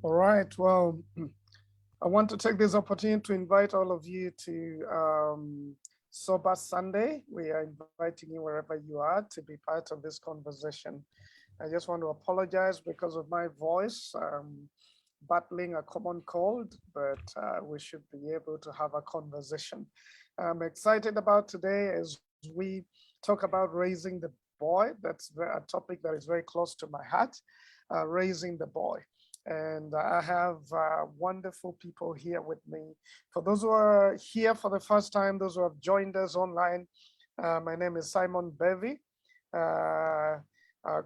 All right. Well, I want to take this opportunity to invite all of you to Sober Sunday. We are inviting you wherever you are to be part of this conversation. I just want to apologize because of my voice, battling a common cold, but we should be able to have a conversation. I'm excited about today as we talk about raising the boy. That's a topic that is very close to my heart, raising the boy. And I have wonderful people here with me. For those who are here for the first time, those who have joined us online, my name is Simon Bevy,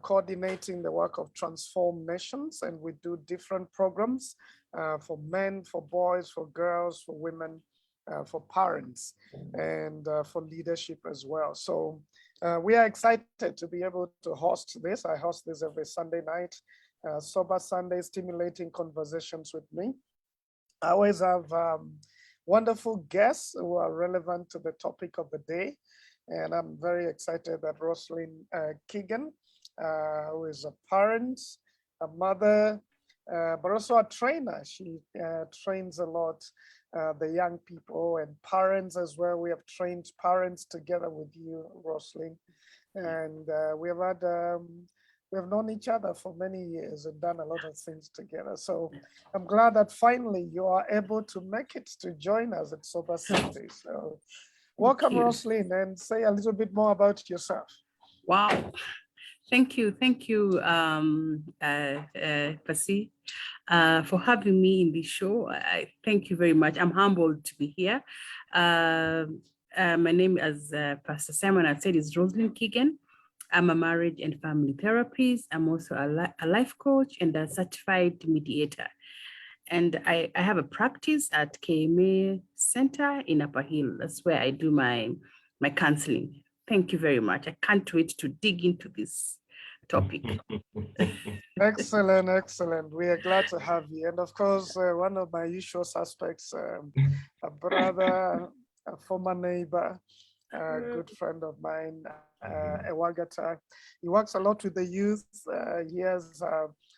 coordinating the work of Transform Nations, and we do different programs for men, for boys, for girls, for women, for parents, and for leadership as well. So we are excited to be able to host this. I host this every Sunday night. Sober Sunday, stimulating conversations with me. I always have wonderful guests who are relevant to the topic of the day. And I'm very excited that Roslyn Keegan, who is a parent, a mother, but also a trainer. She trains a lot the young people and parents as well. We have trained parents together with you, Roslyn. And we have known each other for many years and done a lot of things together. So I'm glad that finally you are able to make it to join us at Sober Sunday. So welcome, Roslyn, and say a little bit more about yourself. Wow. Thank you, Pasi, for having me in this show. I thank you very much. I'm humbled to be here. My name, as Pastor Simon had said, is Roslyn Keegan. I'm a marriage and family therapist. I'm also a life coach and a certified mediator. And I have a practice at KMA Center in Upper Hill. That's where I do my counseling. Thank you very much. I can't wait to dig into this topic. Excellent, excellent. We are glad to have you. And of course, one of my usual suspects, a brother, a former neighbor, a good friend of mine, Ewagata. He works a lot with the youth. He has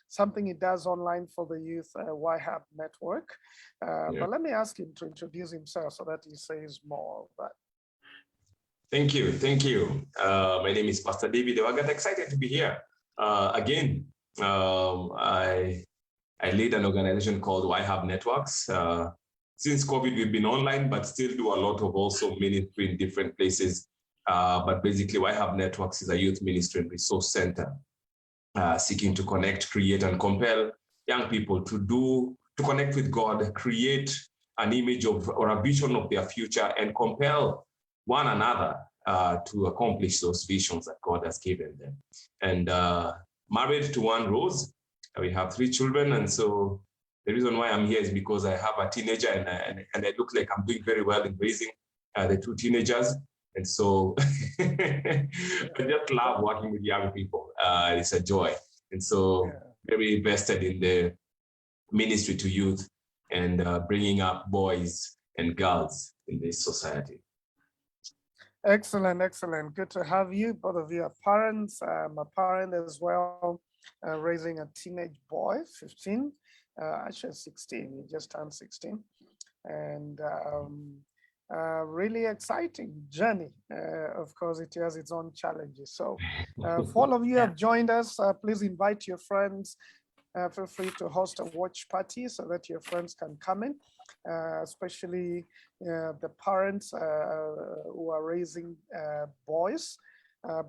something he does online for the youth, YHAB Network. But let me ask him to introduce himself so that he says more of that. Thank you. My name is Pastor David Ewagata. Excited to be here again. I lead an organization called YHAB Networks. Since COVID, we've been online, but still do a lot of also ministry in different places. But basically, YHAB Networks is a youth ministry and resource center seeking to connect, create, and compel young people to connect with God, create an image of or a vision of their future, and compel one another to accomplish those visions that God has given them. And married to one Rose, we have 3 children, and so the reason why I'm here is because I have a teenager and I look like I'm doing very well in raising the 2 teenagers. And so I just love working with young people. It's a joy. And so very invested in the ministry to youth and bringing up boys and girls in this society. Excellent, excellent. Good to have you. Both of you are parents. I'm a parent as well, raising a teenage boy, 15. Actually 16, he just turned 16, and really exciting journey. Of course, it has its own challenges. So for all of you who have joined us, please invite your friends. Feel free to host a watch party so that your friends can come in, especially the parents who are raising boys.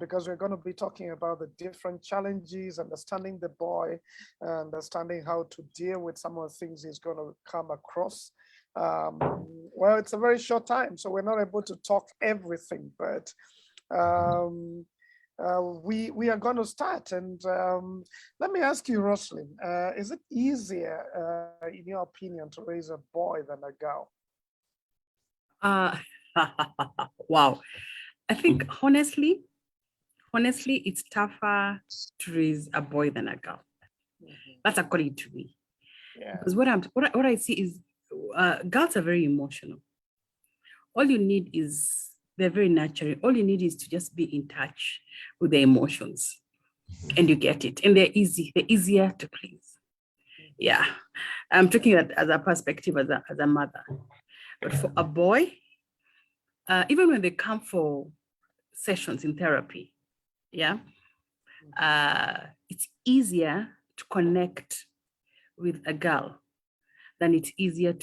Because we're going to be talking about the different challenges, understanding the boy, understanding how to deal with some of the things he's going to come across. Well, it's a very short time, so we're not able to talk everything, but we are going to start. And let me ask you, Roslyn, is it easier, in your opinion, to raise a boy than a girl? Wow. I think honestly, it's tougher to raise a boy than a girl. That's according to me. Because what I see is girls are very emotional. All you need is, they're very natural. All you need is to just be in touch with their emotions, and you get it. And they're easier to please. Yeah, I'm taking that as a perspective as a mother. But for a boy, even when they come for sessions in therapy, yeah, it's easier to connect with a girl than it's easier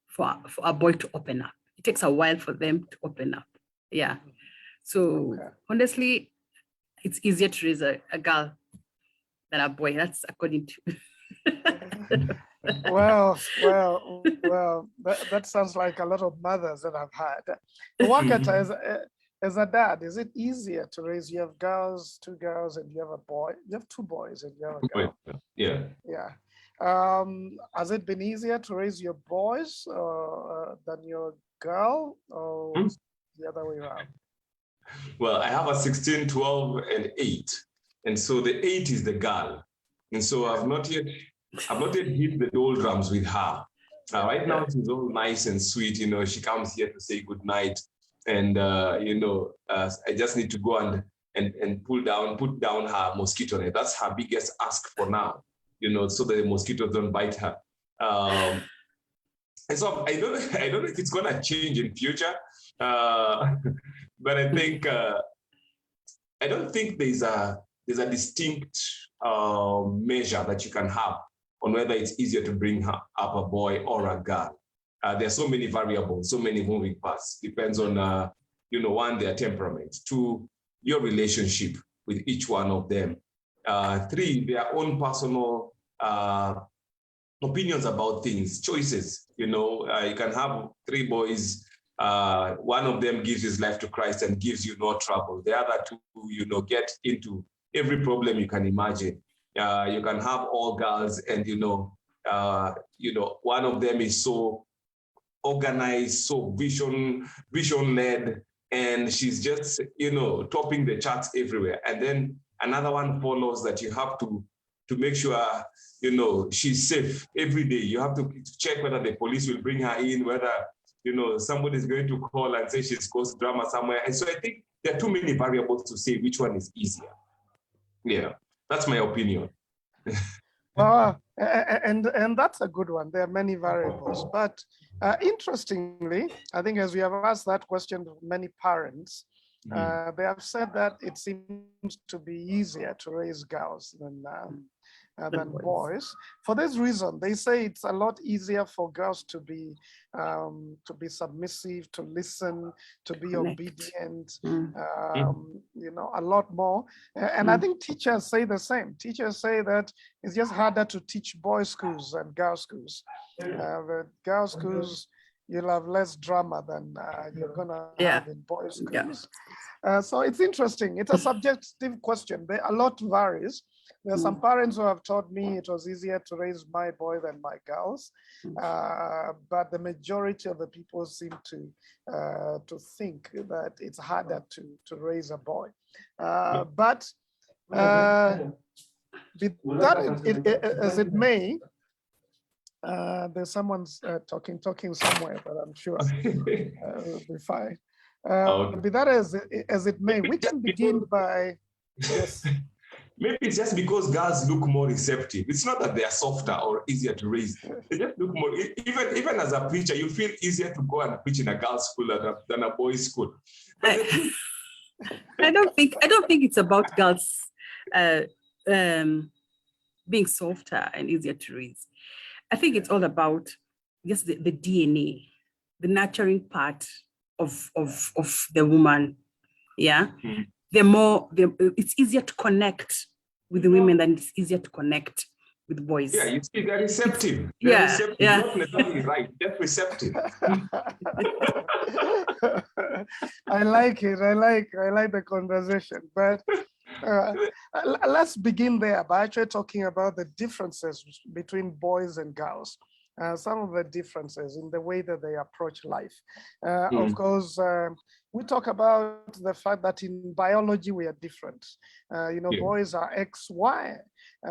for a boy to open up. It takes a while for them to open up. Yeah. So honestly, it's easier to raise a girl than a boy. That's according to. Well, that sounds like a lot of mothers that I've had. Wakata, as a dad, is it easier to raise? You have girls, 2 girls, and you have a boy. You have 2 boys and you have a girl. Yeah. Yeah. Has it been easier to raise your boys than your girl, or the other way around? Well, I have a 16, 12, and 8. And so the 8 is the girl. And so I've not yet hit the doldrums with her. Right now, she's all nice and sweet. You know, she comes here to say good night. And, I just need to go and put down her mosquito net. That's her biggest ask for now, you know, so that the mosquitoes don't bite her. And so I don't know if it's going to change in future. But I think, I don't think there's a distinct measure that you can have on whether it's easier to bring up a boy or a girl. There's so many variables, so many moving parts. Depends on, 1, their temperament, 2, your relationship with each one of them, 3, their own personal opinions about things, choices. You know, you can have 3 boys. One of them gives his life to Christ and gives you no trouble. The other 2, get into every problem you can imagine. You can have all girls, and one of them is so organized, so vision-led, and she's just, topping the charts everywhere. And then another one follows that you have to make sure, she's safe every day. You have to check whether the police will bring her in, whether, somebody's going to call and say she's caused drama somewhere. And so I think there are too many variables to say which one is easier. Yeah, that's my opinion. And that's a good one. There are many variables, but interestingly, I think as we have asked that question to many parents, they have said that it seems to be easier to raise girls than boys. For this reason, they say it's a lot easier for girls to be submissive, to listen, to be obedient, a lot more. And I think teachers say the same. Teachers say that it's just harder to teach boys' schools than girls' schools. The girls' schools, you'll have less drama than you're gonna have in boys' schools. So it's interesting. It's a subjective question. A lot varies. There are some parents who have told me it was easier to raise my boy than my girls, but the majority of the people seem to think that it's harder to raise a boy. But be that as it may, there's someone's talking somewhere, but I'm sure we'll be fine. Be that as it may, we can begin by yes. Maybe it's just because girls look more receptive. It's not that they are softer or easier to raise. They just look more, even as a preacher, you feel easier to go and preach in a girls' school than a boys' school. I don't think it's about girls being softer and easier to raise. I think it's all about just the DNA, the nurturing part of the woman. Yeah. It's easier to connect with the women than it's easier to connect with boys. Yeah, you see, they're receptive. Receptive, not necessarily right, just receptive. I like it. I like the conversation. But let's begin there by actually talking about the differences between boys and girls. Some of the differences in the way that they approach life. Of course, we talk about the fact that in biology we are different. Boys are XY.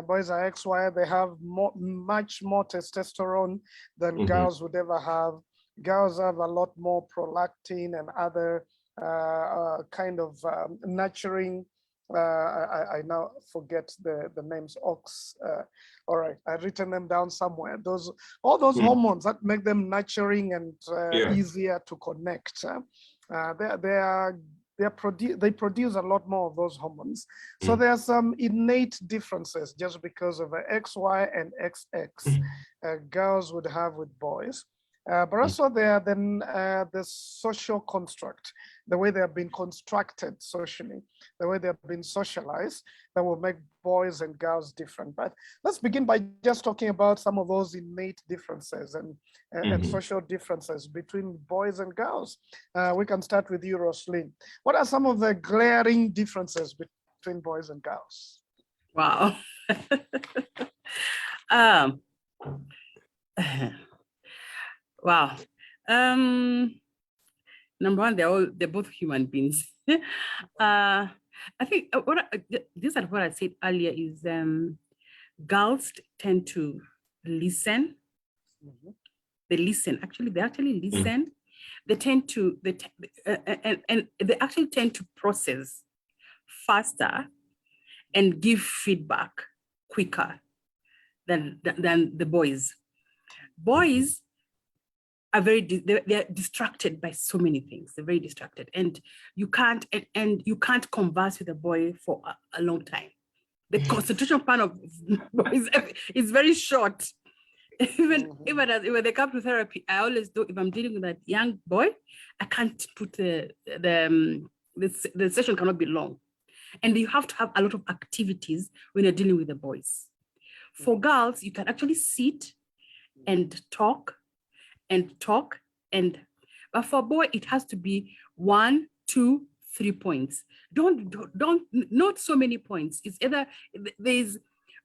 Boys are XY. They have much more testosterone than girls would ever have. Girls have a lot more prolactin and other kind of nurturing I now forget the names. Ox. All right, I've written them down somewhere. All those hormones that make them nurturing and easier to connect. They produce a lot more of those hormones. So there are some innate differences just because of the XY and XX girls would have with boys. But also there are then the social construct, the way they have been constructed socially, the way they have been socialized, that will make boys and girls different. But let's begin by just talking about some of those innate differences and social differences between boys and girls. We can start with you, Roslyn. What are some of the glaring differences between boys and girls? Wow. Wow. Number one, they're both human beings. I think this is what I said earlier is girls tend to listen. They listen. Actually, they actually listen. They tend to and they actually tend to process faster and give feedback quicker than the boys. Boys are they're distracted by so many things. They're very distracted, and you can't converse with a boy for a long time. The concentration span of boys is very short. Even when they come to therapy, I always do. If I'm dealing with a young boy, I can't put the session cannot be long, and you have to have a lot of activities when you're dealing with the boys. For girls, you can actually sit and talk, but for a boy, it has to be 1, 2, 3 points. Not so many points. It's either they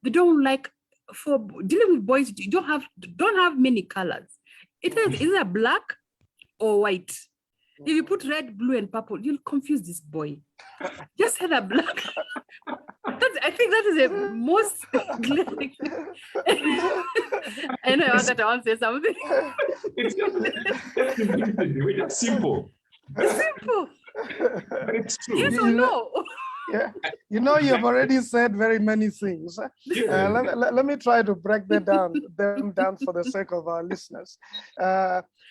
don't like. For dealing with boys, you don't have many colors. It is either black or white. If you put red, blue, and purple, you'll confuse this boy. Just have a black. I think that is the most glaring. I know I want to say something. It's just simple. It's simple. It's true. Yes or no? Yeah, you've already said very many things. Let me try to break them down for the sake of our listeners.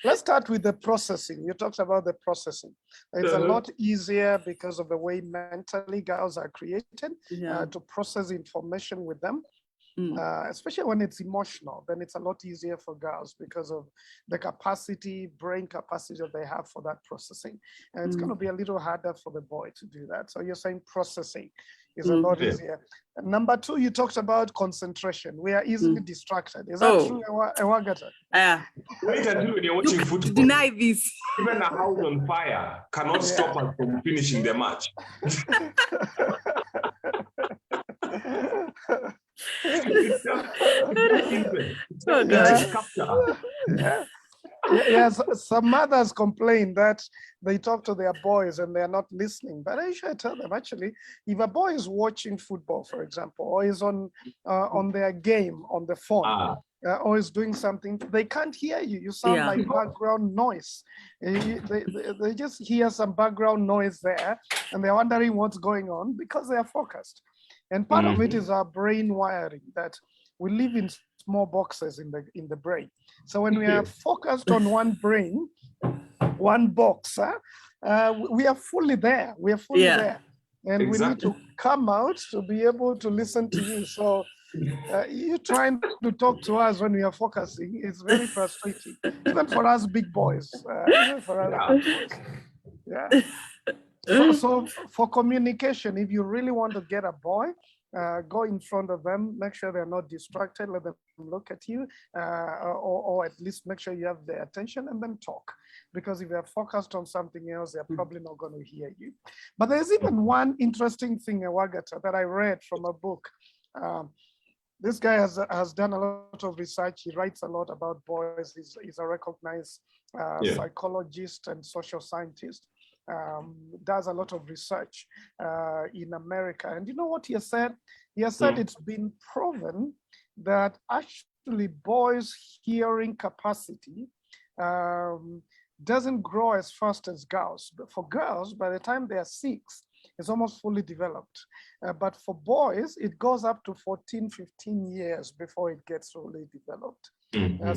Let's start with the processing. You talked about the processing. It's a lot easier because of the way mentally girls are created to process information with them. Especially when it's emotional, then it's a lot easier for girls because of the brain capacity that they have for that processing. And it's going to be a little harder for the boy to do that. So you're saying processing is a lot easier. And number two, you talked about concentration. We are easily distracted. Is that true, Ewagata? What you can do when you're watching football? Deny this. Even a house on fire cannot stop us from finishing the match. Yes, some mothers complain that they talk to their boys and they're not listening. But I should tell them, actually, if a boy is watching football, for example, or is on their game on the phone, or is doing something, they can't hear you. You sound like background noise. They just hear some background noise there, and they're wondering what's going on because they are focused. And part of it is our brain wiring, that we live in small boxes in the brain. So when we are focused on one box, we are fully there. We are fully there. And we need to come out to be able to listen to you. So you trying to talk to us when we are focusing is very frustrating, even for us big boys. So for communication, if you really want to get a boy, go in front of them, make sure they're not distracted, let them look at you, or at least make sure you have their attention, and then talk. Because if they're focused on something else, they're probably not going to hear you. But there's even one interesting thing, Ewagata, that I read from a book. This guy has done a lot of research. He writes a lot about boys. He's a recognized psychologist and social scientist. Does a lot of research in America. And you know what he has said? He has said it's been proven that actually boys' hearing capacity doesn't grow as fast as girls. But for girls, by the time they are 6, is almost fully developed. But for boys, it goes up to 14, 15 years before it gets fully developed.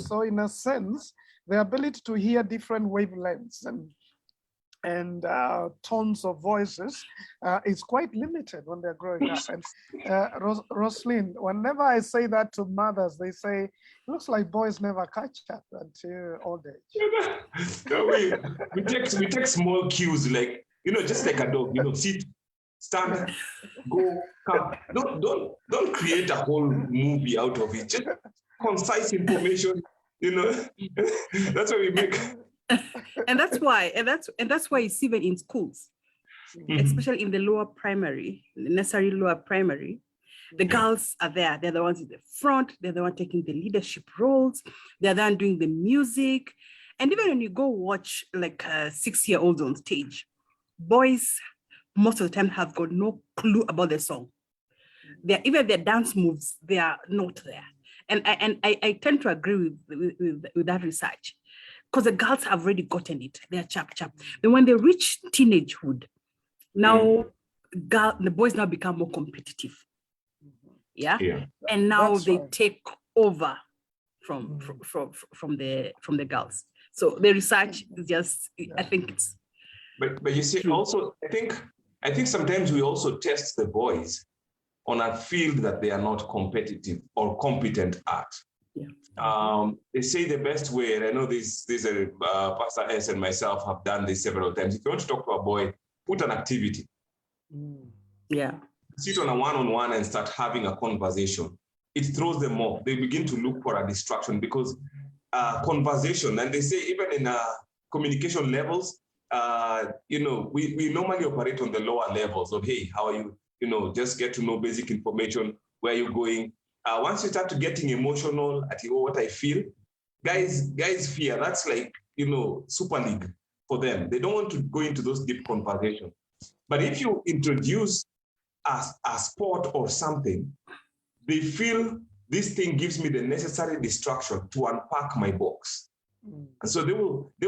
So in a sense, the ability to hear different wavelengths and tones of voices is quite limited when they're growing up. And Roslyn, whenever I say that to mothers, they say, it looks like boys never catch up until old age. No, we take small cues, like, just like a dog, sit, stand, go, come. Don't create a whole movie out of it. Just concise information, that's what we make. And that's why it's even in schools, especially in the lower primary, necessary lower primary, the girls are there. They're the ones in the front. They're the ones taking the leadership roles. They're the ones doing the music. And even when you go watch like 6-year-olds on stage, boys most of the time have got no clue about the song. Even their dance moves, they are not there. And I tend to agree with that research, because the girls have already gotten it. They're chap. Then when they reach teenagehood, now the boys now become more competitive. Yeah. And now That's they right. take over from the girls. So the research is just, I think it's. But you see, also, I think sometimes we also test the boys on a field that they are not competitive or competent at. They say the best way, and I know this Pastor S and myself have done this several times. If you want to talk to a boy, put an activity. Sit on a one-on-one and start having a conversation. It throws them off. They begin to look for a distraction, conversation, and they say even in communication levels, we normally operate on the lower levels of, hey, how are you? Just get to know basic information, where you're going. Once you start to getting emotional at what I feel, guys fear. That's like, Super League for them. They don't want to go into those deep conversations. But if you introduce a sport or something, they feel this thing gives me the necessary distraction to unpack my box. And so they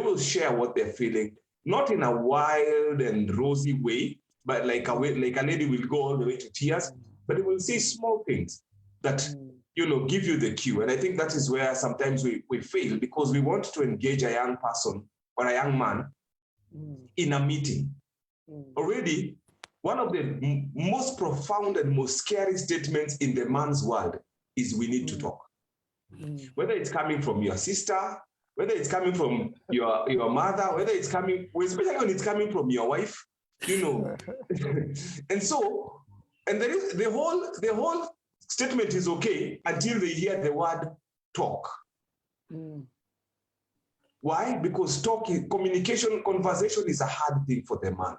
will share what they're feeling, not in a wild and rosy way, but like a lady will go all the way to tears, but they will say small things that, give you the cue. And I think that is where sometimes we fail, because we want to engage a young person or a young man in a meeting. Already, one of the most profound and most scary statements in the man's world is, we need to talk. Whether it's coming from your sister, whether it's coming from your mother, whether it's coming, especially when it's coming from your wife, and so, and there is the whole statement is okay until they hear the word talk. Why? Because communication, conversation is a hard thing for the man.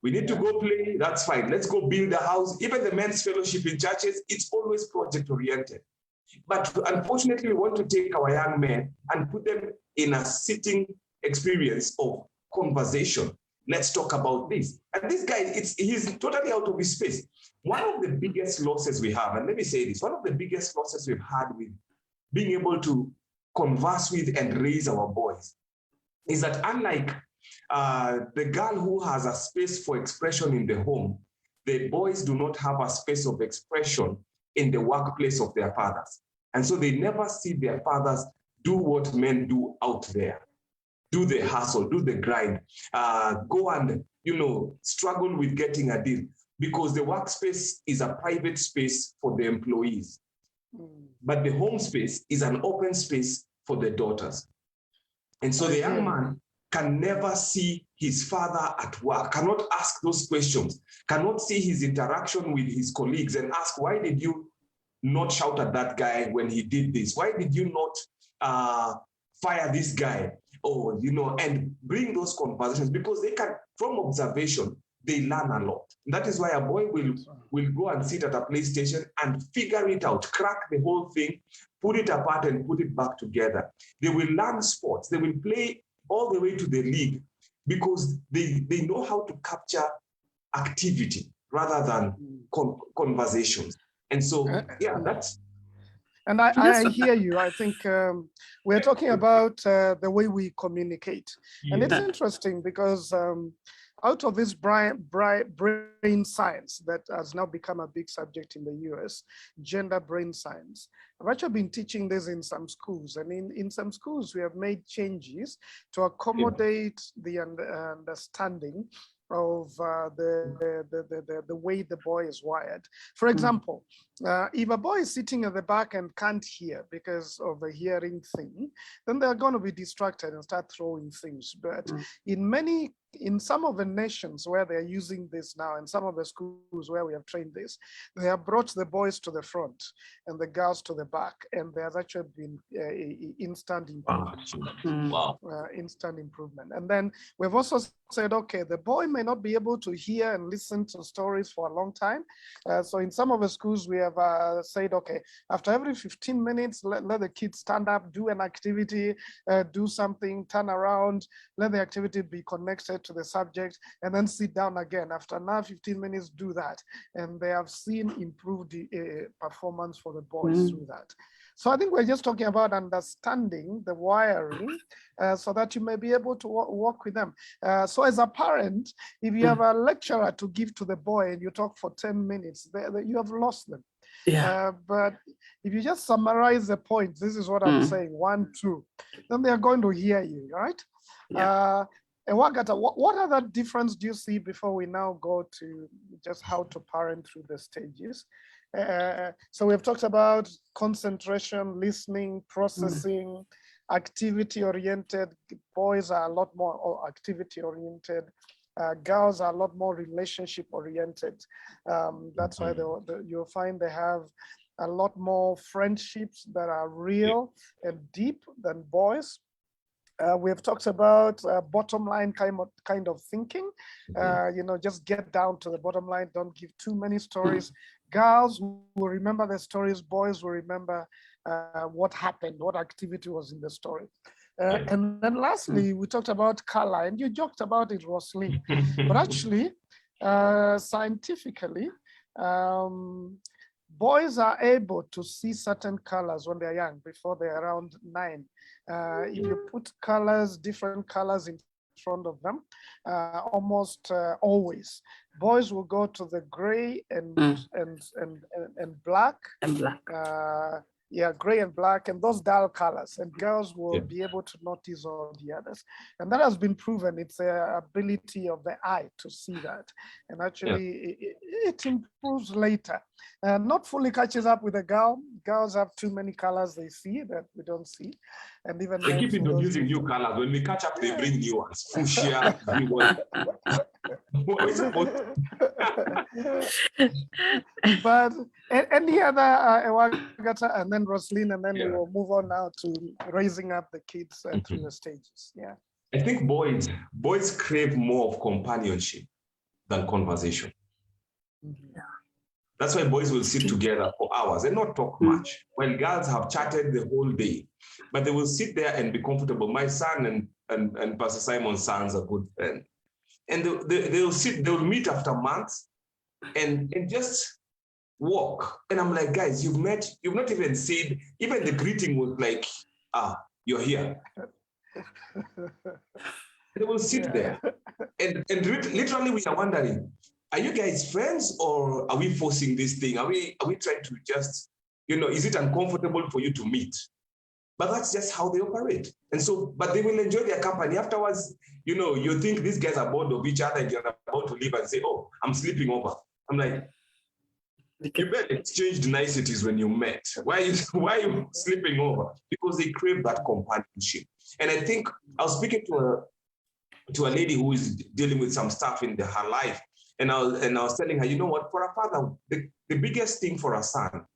We need to go play, that's fine. Let's go build a house. Even the men's fellowship in churches, it's always project-oriented. But unfortunately, we want to take our young men and put them in a sitting experience of conversation. Let's talk about this. And this guy, he's totally out of his space. One of the biggest losses we have, and let me say this, one of the biggest losses we've had with being able to converse with and raise our boys is that, unlike the girl who has a space for expression in the home, the boys do not have a space of expression in the workplace of their fathers. And so they never see their fathers do what men do out there. Do the hustle, do the grind, go and, struggle with getting a deal, because the workspace is a private space for the employees. But the home space is an open space for the daughters. And so the young man can never see his father at work, cannot ask those questions, cannot see his interaction with his colleagues and ask, why did you not shout at that guy when he did this? Why did you not fire this guy? Or, and bring those conversations, because they can, from observation, they learn a lot. That is why a boy will go and sit at a PlayStation and figure it out, crack the whole thing, put it apart and put it back together. They will learn sports. They will play all the way to the league, because they know how to capture activity rather than conversations. And so, that's... And I hear you. I think we're talking about the way we communicate. And it's interesting because out of this brain science that has now become a big subject in the US, gender brain science, I've actually been teaching this in some schools, and in some schools we have made changes to accommodate the understanding of the way the boy is wired. For example, if a boy is sitting at the back and can't hear because of the hearing thing, then they're going to be distracted and start throwing things. But in some of the nations where they're using this now, and some of the schools where we have trained this, they have brought the boys to the front and the girls to the back, and there's actually been instant improvement. Wow. Instant improvement. And then we've also said, okay, the boy may not be able to hear and listen to stories for a long time. So in some of the schools, we have said, okay, after every 15 minutes, let the kids stand up, do an activity, do something, turn around, let the activity be connected to the subject, and then sit down again. After another 15 minutes, do that. And they have seen improved performance for the boys through that. So I think we're just talking about understanding the wiring so that you may be able to work with them. So as a parent, if you have a lecturer to give to the boy and you talk for 10 minutes, you have lost them. Yeah. But if you just summarize the points, this is what I'm saying, 1, 2, then they're going to hear you, right? Yeah. And what other difference do you see before we now go to just how to parent through the stages? So we've talked about concentration, listening, processing, activity-oriented. Boys are a lot more activity-oriented. Girls are a lot more relationship-oriented. That's why you'll find they have a lot more friendships that are real and deep than boys. We have talked about bottom line kind of thinking. Just get down to the bottom line. Don't give too many stories. Girls will remember the stories. Boys will remember what happened, what activity was in the story. And then lastly, we talked about color, and you joked about it, Roslyn. But actually, scientifically, boys are able to see certain colors when they're young, before they're around 9. If you put different colors in front of them, almost always, boys will go to the gray and black. And black. Gray and black, and those dull colors, and girls will be able to notice all the others. And that has been proven. It's an ability of the eye to see that. And actually, it improves later. Not fully catches up with a girl. Girls have too many colors they see that we don't see. And even they keep introducing new colors. When we catch up, they bring new ones. Fuchsia, new ones. But any other Ewagata, and then Roslyn, and then we will move on now to raising up the kids through the stages. Yeah, I think boys crave more of companionship than conversation. That's why boys will sit together for hours and not talk much. When girls have chatted the whole day, but they will sit there and be comfortable. My son and Pastor Simon's sons are good friends. And they'll meet after months and just walk. And I'm like, guys, you've not even said, even the greeting was like, you're here. They will sit there. And literally we are wondering, are you guys friends, or are we forcing this thing? Are we trying to just, is it uncomfortable for you to meet? But that's just how they operate. And so, but they will enjoy their company. Afterwards, you think these guys are bored of each other and you're about to leave and say, oh, I'm sleeping over. I'm like, you better exchanged niceties when you met. Why are you sleeping over? Because they crave that companionship. And I think I was speaking to a lady who is dealing with some stuff in her life. And I was telling her, you know what, for a father, the biggest thing for a son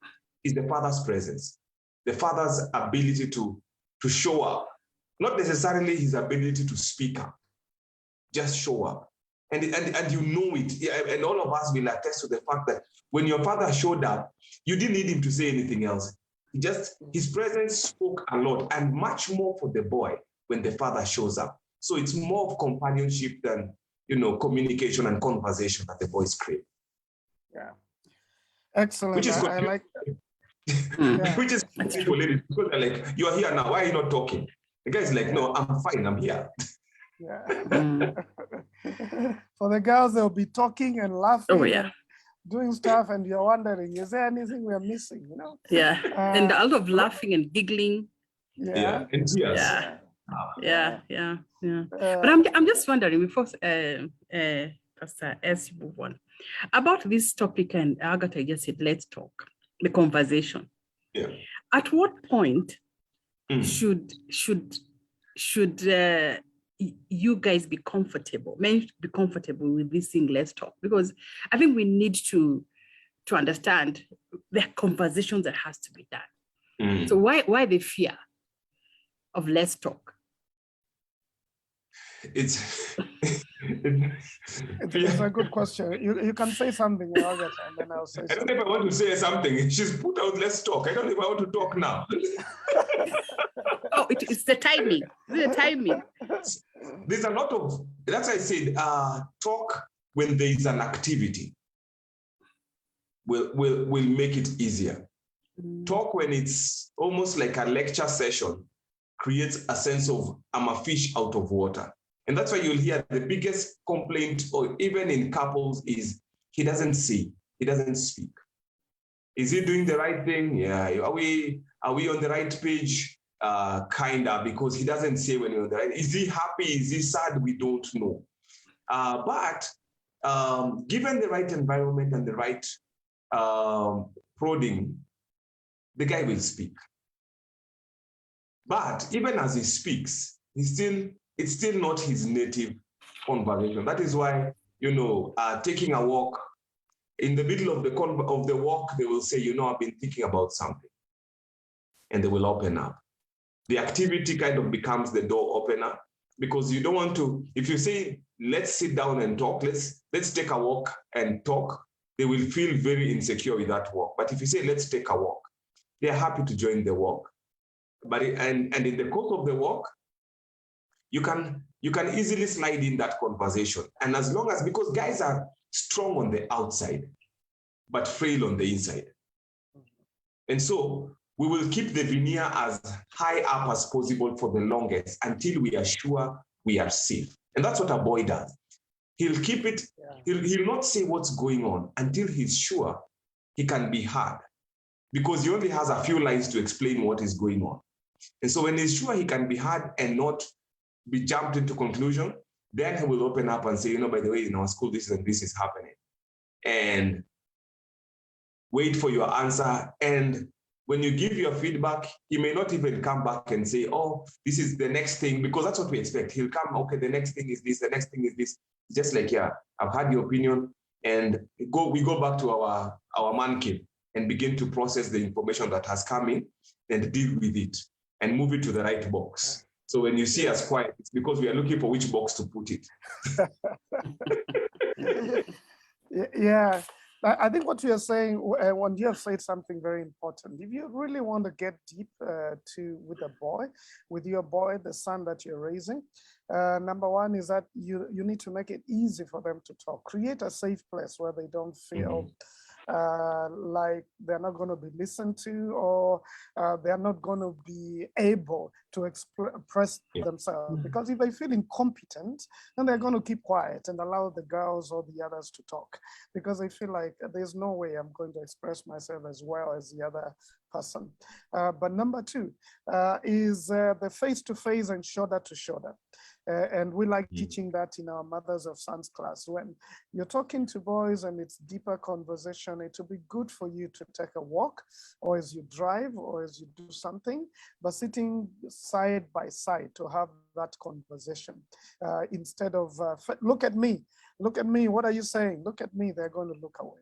is the father's presence, the father's ability to show up, not necessarily his ability to speak up, just show up. And you know it, and all of us will attest to the fact that when your father showed up, you didn't need him to say anything else. His presence spoke a lot, and much more for the boy when the father shows up. So it's more of companionship than communication and conversation that the boys crave. Yeah, excellent. Which is I like that. Which is for ladies, because they're like, you are here now. Why are you not talking? The guy's like, no, I'm fine. I'm here. Yeah. Mm. For the girls, they'll be talking and laughing. Oh, yeah. And doing stuff, and you're wondering, is there anything we are missing? You know? Yeah. And a lot of Uh, laughing and giggling. Yeah. And tears. Yeah. Yeah. Yeah. Yeah. But Uh, I'm just wondering before Pastor S move on about this topic, and Agatha just said, let's talk, the conversation. Yeah. At what point Mm. should you guys be comfortable, men should be comfortable with this thing, let's talk? Because I think we need to understand the conversations that has to be done. Mm. So why the fear of let's talk? It's it's a good question. You can say something, Agatha, and then I'll say I don't something. know if I want to say something. She's put out, let's talk. I don't know if I want to talk now. Oh, it's the timing. The timing. There's a lot of, that's why I said, talk when there is an activity will make it easier. Mm. Talk when it's almost like a lecture session creates a sense of I'm a fish out of water. And that's why you'll hear the biggest complaint, or even in couples, is he doesn't see, he doesn't speak. Is he doing the right thing? Yeah. Are we on the right page? Kinda, because he doesn't say when you're on the right. Is he happy? Is he sad? We don't know. But given the right environment and the right prodding, the guy will speak. But even as he speaks, it's still not his native conversation. That is why, taking a walk, in the middle of the walk, they will say, I've been thinking about something. And they will open up. The activity kind of becomes the door opener, because you don't want to, if you say, let's sit down and talk, let's take a walk and talk, they will feel very insecure with that walk. But if you say, let's take a walk, they're happy to join the walk. But and in the course of the walk, you can easily slide in that conversation. And as long as, because guys are strong on the outside, but frail on the inside. And so we will keep the veneer as high up as possible for the longest until we are sure we are safe. And that's what a boy does. He'll keep it, he'll not say what's going on until he's sure he can be heard, because he only has a few lines to explain what is going on. And so when he's sure he can be heard and not be jumped into conclusion, then he will open up and say, by the way, in our school, this is happening. And wait for your answer. And when you give your feedback, he may not even come back and say, oh, this is the next thing, because that's what we expect. He'll come, okay, the next thing is this, the next thing is this. Just like, yeah, I've had your opinion, and we go back to our man cave and begin to process the information that has come in and deal with it and move it to the right box. So when you see us quiet, it's because we are looking for which box to put it. Yeah. I think what you're saying, when you have said something very important, if you really want to get deep with your boy, the son that you're raising, number one is that you need to make it easy for them to talk. Create a safe place where they don't feel like they're not going to be listened to, or they're not going to be able to express themselves. Because if they feel incompetent, then they're going to keep quiet and allow the girls or the others to talk, because they feel like there's no way I'm going to express myself as well as the other person. But number two is the face-to-face and shoulder-to-shoulder. And we like teaching that in our Mothers of Sons class. When you're talking to boys and it's deeper conversation, it will be good for you to take a walk, or as you drive, or as you do something, but sitting side by side to have that conversation instead of, look at me, what are you saying? Look at me, they're going to look away.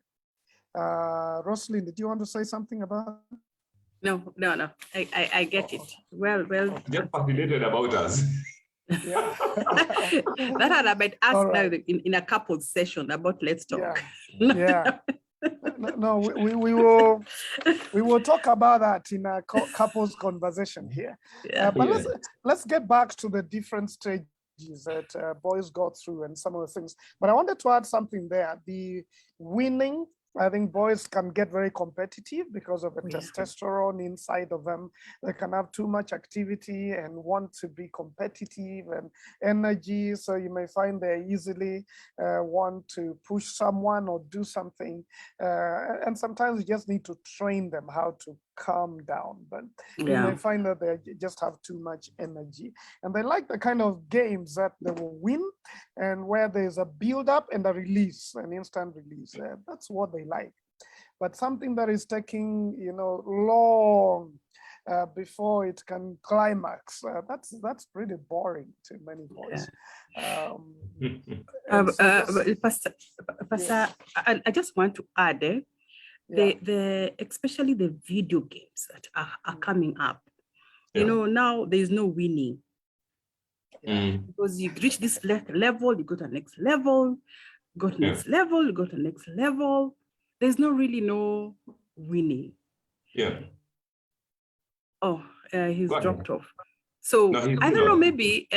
Rosalind, did you want to say something about it? No, I get it. Well. Just fascinated about us. Yeah. That had about us now in a couples session about let's talk. Yeah. No, we will talk about that in a couples conversation here. But let's get back to the different stages that boys go through and some of the things. But I wanted to add something there: the winning I think boys can get very competitive because of the Yeah. testosterone inside of them. They can have too much activity and want to be competitive and energy. So you may find they easily want to push someone or do something. And sometimes you just need to train them how to calm down. But you may Yeah. find that they just have too much energy. And they like the kind of games that they will win and where there's a build up and a release, an instant release. That's what they like. But something that is taking, long before it can climax, that's pretty boring to many boys. Pastor, I just want to add, especially the video games that are coming up. Now there is no winning. Because you reach this level, you go to the next level, go to the next level, you go to the next level. There's no winning. Yeah. Oh, he's dropped off. So no, I don't know, maybe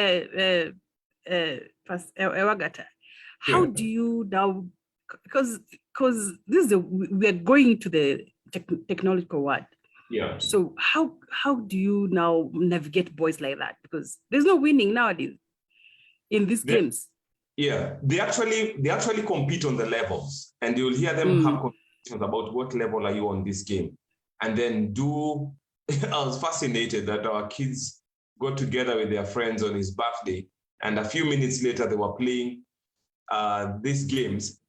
Ewagata, how do you now, because this is we are going to the technological world. Yeah. So how do you now navigate boys like that? Because there's no winning nowadays in these games. Yeah, they actually compete on the levels, and you'll hear them have conversations about what level are you on this game, and then I was fascinated that our kids got together with their friends on his birthday, and a few minutes later they were playing these games,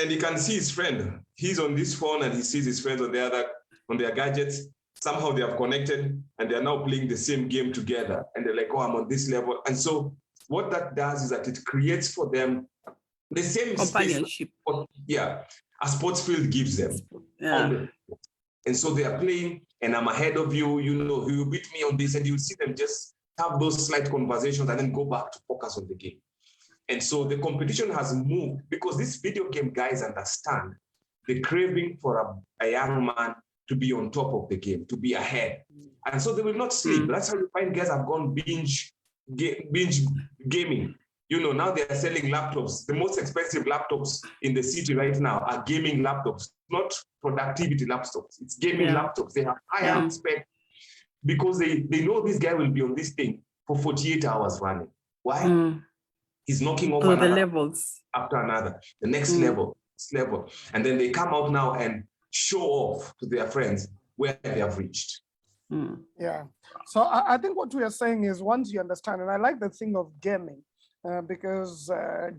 and you can see his friend. He's on this phone, and he sees his friends on their gadgets. Somehow they have connected, and they're now playing the same game together, and they're like, "Oh, I'm on this level," and so. What that does is that it creates for them the same companionship. A sports field gives them. Yeah. And so they are playing, and I'm ahead of you, you beat me on this, and you see them just have those slight conversations and then go back to focus on the game. And so the competition has moved because these video game guys understand the craving for a young man to be on top of the game, to be ahead. And so they will not sleep. That's how you find guys have gone binge gaming. Now they are selling laptops. The most expensive laptops in the city right now are gaming laptops, not productivity laptops. It's gaming laptops. They have higher spec because they know this guy will be on this thing for 48 hours running. Why? He's knocking off the levels after another, the next level, and then they come out now and show off to their friends where they have reached. Yeah. So I think what we are saying is once you understand, and I like the thing of gaming because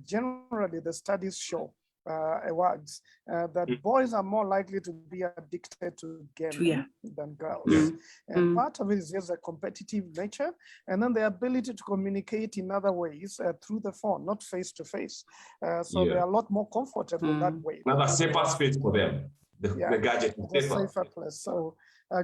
generally the studies show that boys are more likely to be addicted to gaming than girls. And part of it is just a competitive nature, and then the ability to communicate in other ways through the phone, not face to face. So they are a lot more comfortable that way. Another safer space for them. The gadget is safer place. So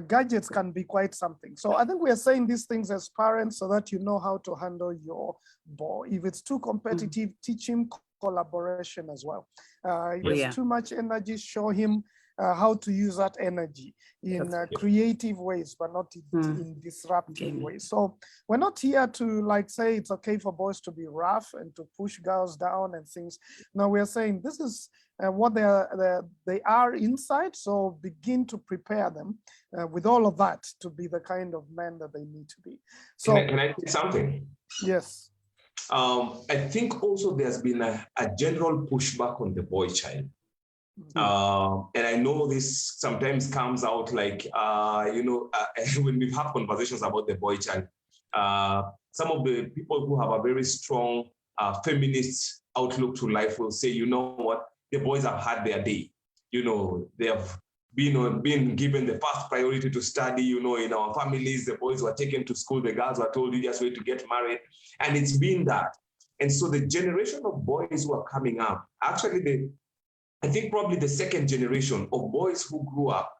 gadgets can be quite something. So I think we are saying these things as parents so that you know how to handle your boy. If it's too competitive, teach him collaboration as well. If it's too much energy, show him how to use that energy in creative ways, but not in disruptive ways. So we're not here to say it's okay for boys to be rough and to push girls down and things. No, we're saying this is what they are inside. So begin to prepare them with all of that to be the kind of men that they need to be. So can I say something? Yes. I think also there's been a general pushback on the boy child. And I know this sometimes comes out when we have conversations about the boy child, some of the people who have a very strong feminist outlook to life will say, you know what, the boys have had their day. They have been given the first priority to study. In our families, the boys were taken to school, the girls were told you just wait to get married. And it's been that. And so the generation of boys who are coming up, actually I think probably the second generation of boys who grew up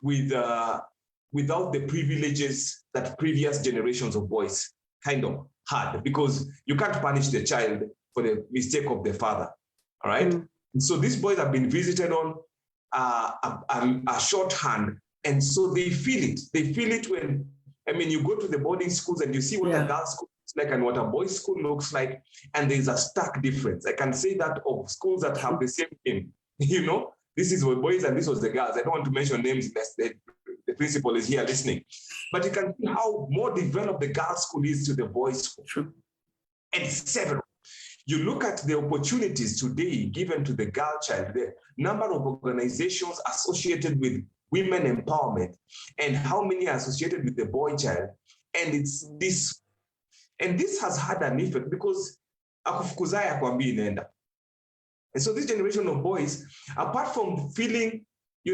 without the privileges that previous generations of boys kind of had, because you can't punish the child for the mistake of the father, all right? And so these boys have been visited on a shorthand, and so they feel it. They feel it when, you go to the boarding schools and you see what a girls' school looks like and what a boys' school looks like, and there's a stark difference. I can say that of schools that have the same name, This is what boys and this was the girls. I don't want to mention names. The principal is here listening. But you can see how more developed the girls' school is to the boys' school. True. And several. You look at the opportunities today given to the girl child, the number of organizations associated with women empowerment, and how many are associated with the boy child. And it's this. And this has had an effect because akufukuzaya kwambi inaenda. And so this generation of boys, apart from feeling, we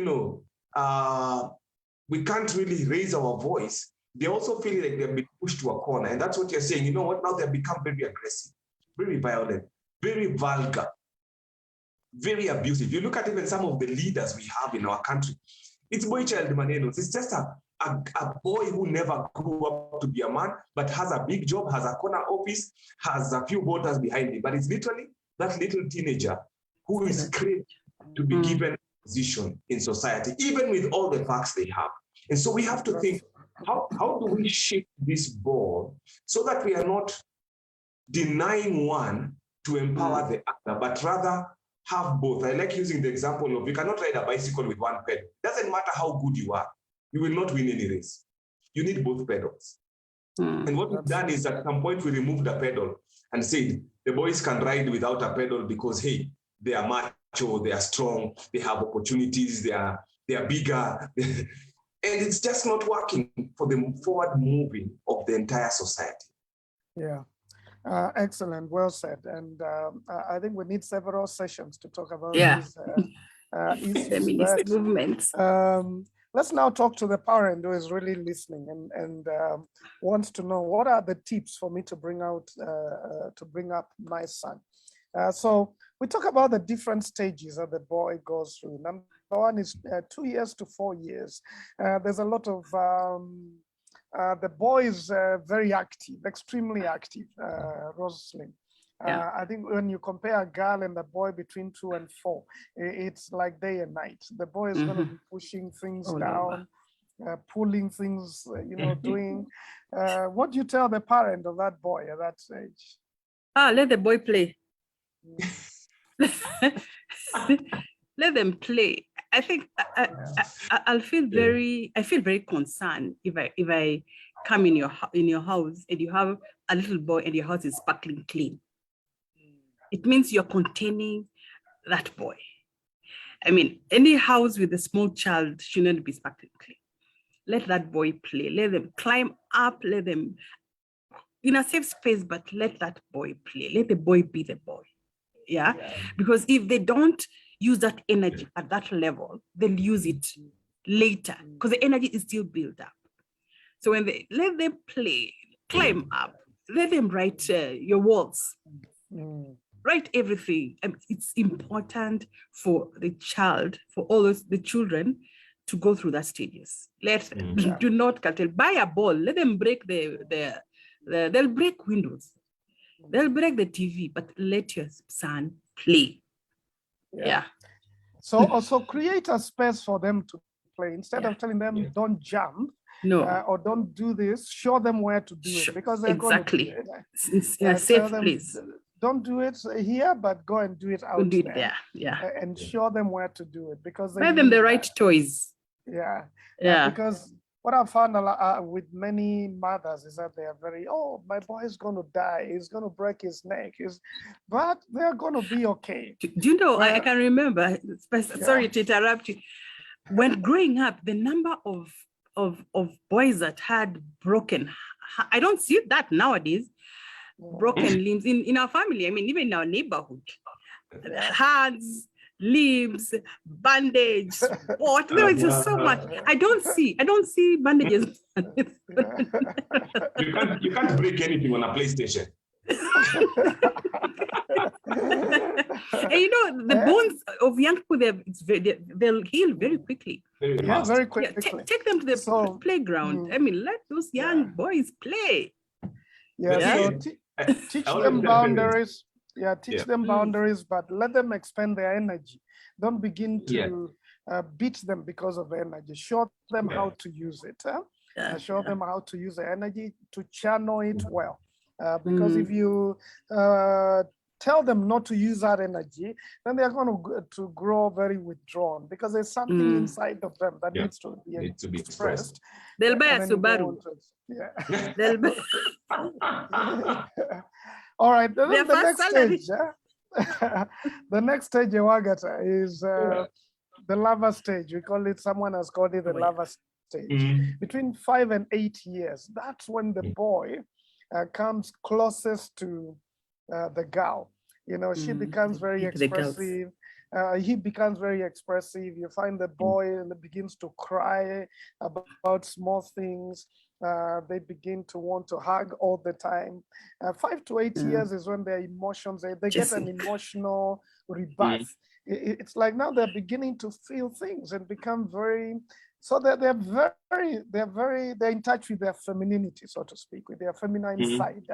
can't really raise our voice, they also feel like they're being pushed to a corner. And that's what you're saying. You know what? Now they've become very aggressive, very violent, very vulgar, very abusive. You look at even some of the leaders we have in our country. It's boy child manenos. It's just a boy who never grew up to be a man, but has a big job, has a corner office, has a few voters behind him. But it's literally that little teenager who is craved to be given a position in society, even with all the facts they have. And so we have to think, how do we shape this ball so that we are not denying one to empower the other, but rather have both. I like using the example of you cannot ride a bicycle with one pedal. Doesn't matter how good you are, you will not win any race. You need both pedals. And what we've done is at some point we removed a pedal and said the boys can ride without a pedal because, hey, they are macho, they are strong, they have opportunities, they are bigger. And it's just not working for the forward moving of the entire society. Yeah. Excellent, well said. And I think we need several sessions to talk about these issues. Feminist movements. Let's now talk to the parent who is really listening and wants to know what are the tips for me to bring up my son. So we talk about the different stages that the boy goes through. Number one is 2 years to 4 years. There's a lot of the boy is very active, extremely active, Rosalind. I think when you compare a girl and a boy between 2 and 4, it's like day and night. The boy is going to be pushing things down, pulling things, doing. What do you tell the parent of that boy at that age? Let the boy play. Let them play. I think I feel very concerned if I come in your house and you have a little boy and your house is sparkling clean. It means you're containing that boy. I mean, any house with a small child shouldn't be sparkling clean. Let that boy play. Let them climb up. Let them in a safe space, but let that boy play. Let the boy be the boy. Yeah. Because if they don't use that energy at that level, they'll use it later because the energy is still built up. So when they let them play, climb up, let them write your walls, write everything. And it's important for the child, for all the children to go through that stages. Do not curtail. Buy a ball. Let them break they'll break windows. They'll break the TV, but let your son play. Yeah. So also create a space for them to play. Instead of telling them don't jump or don't do this, show them where to do it because they're going to do it. It's a safe place. Don't do it here, but go and do it out there. And show them where to do it because buy them the right toys. Because what I found with many mothers is that they are very, my boy is going to die. He's going to break his neck. But they're going to be okay. Do you know, I can remember, sorry to interrupt you. When growing up, the number of boys that had broken, I don't see that nowadays, broken limbs in our family. I mean, even in our neighborhood, hands, limbs, bandage, what? There is just so much. I don't see bandages. You can't break anything on a PlayStation. And the bones of young people, they'll heal very quickly. Very quickly. Take them to the playground. I mean, let those young boys play. Teach them boundaries. Teach them boundaries, but let them expend their energy. Don't begin to beat them because of energy. Show them how to use it. Show them how to use the energy to channel it well. Because if you tell them not to use that energy, then they're going to grow very withdrawn because there's something inside of them that needs to be expressed. They'll buy a And then you don't Subaru. want to- Yeah. They'll buy All right. their The first next salary. stage, the next stage, Ewagata, is the lover stage. We call it, someone has called it the lover stage. Between 5 and 8 years, that's when the boy comes closest to the girl. You know, she becomes very expressive. He becomes very expressive. You find the boy begins to cry about small things. They begin to want to hug all the time. 5 to 8 years is when their emotions, they get an emotional rebirth. It's like now they're beginning to feel things and become very, so that they're in touch with their femininity, so to speak, with their feminine side.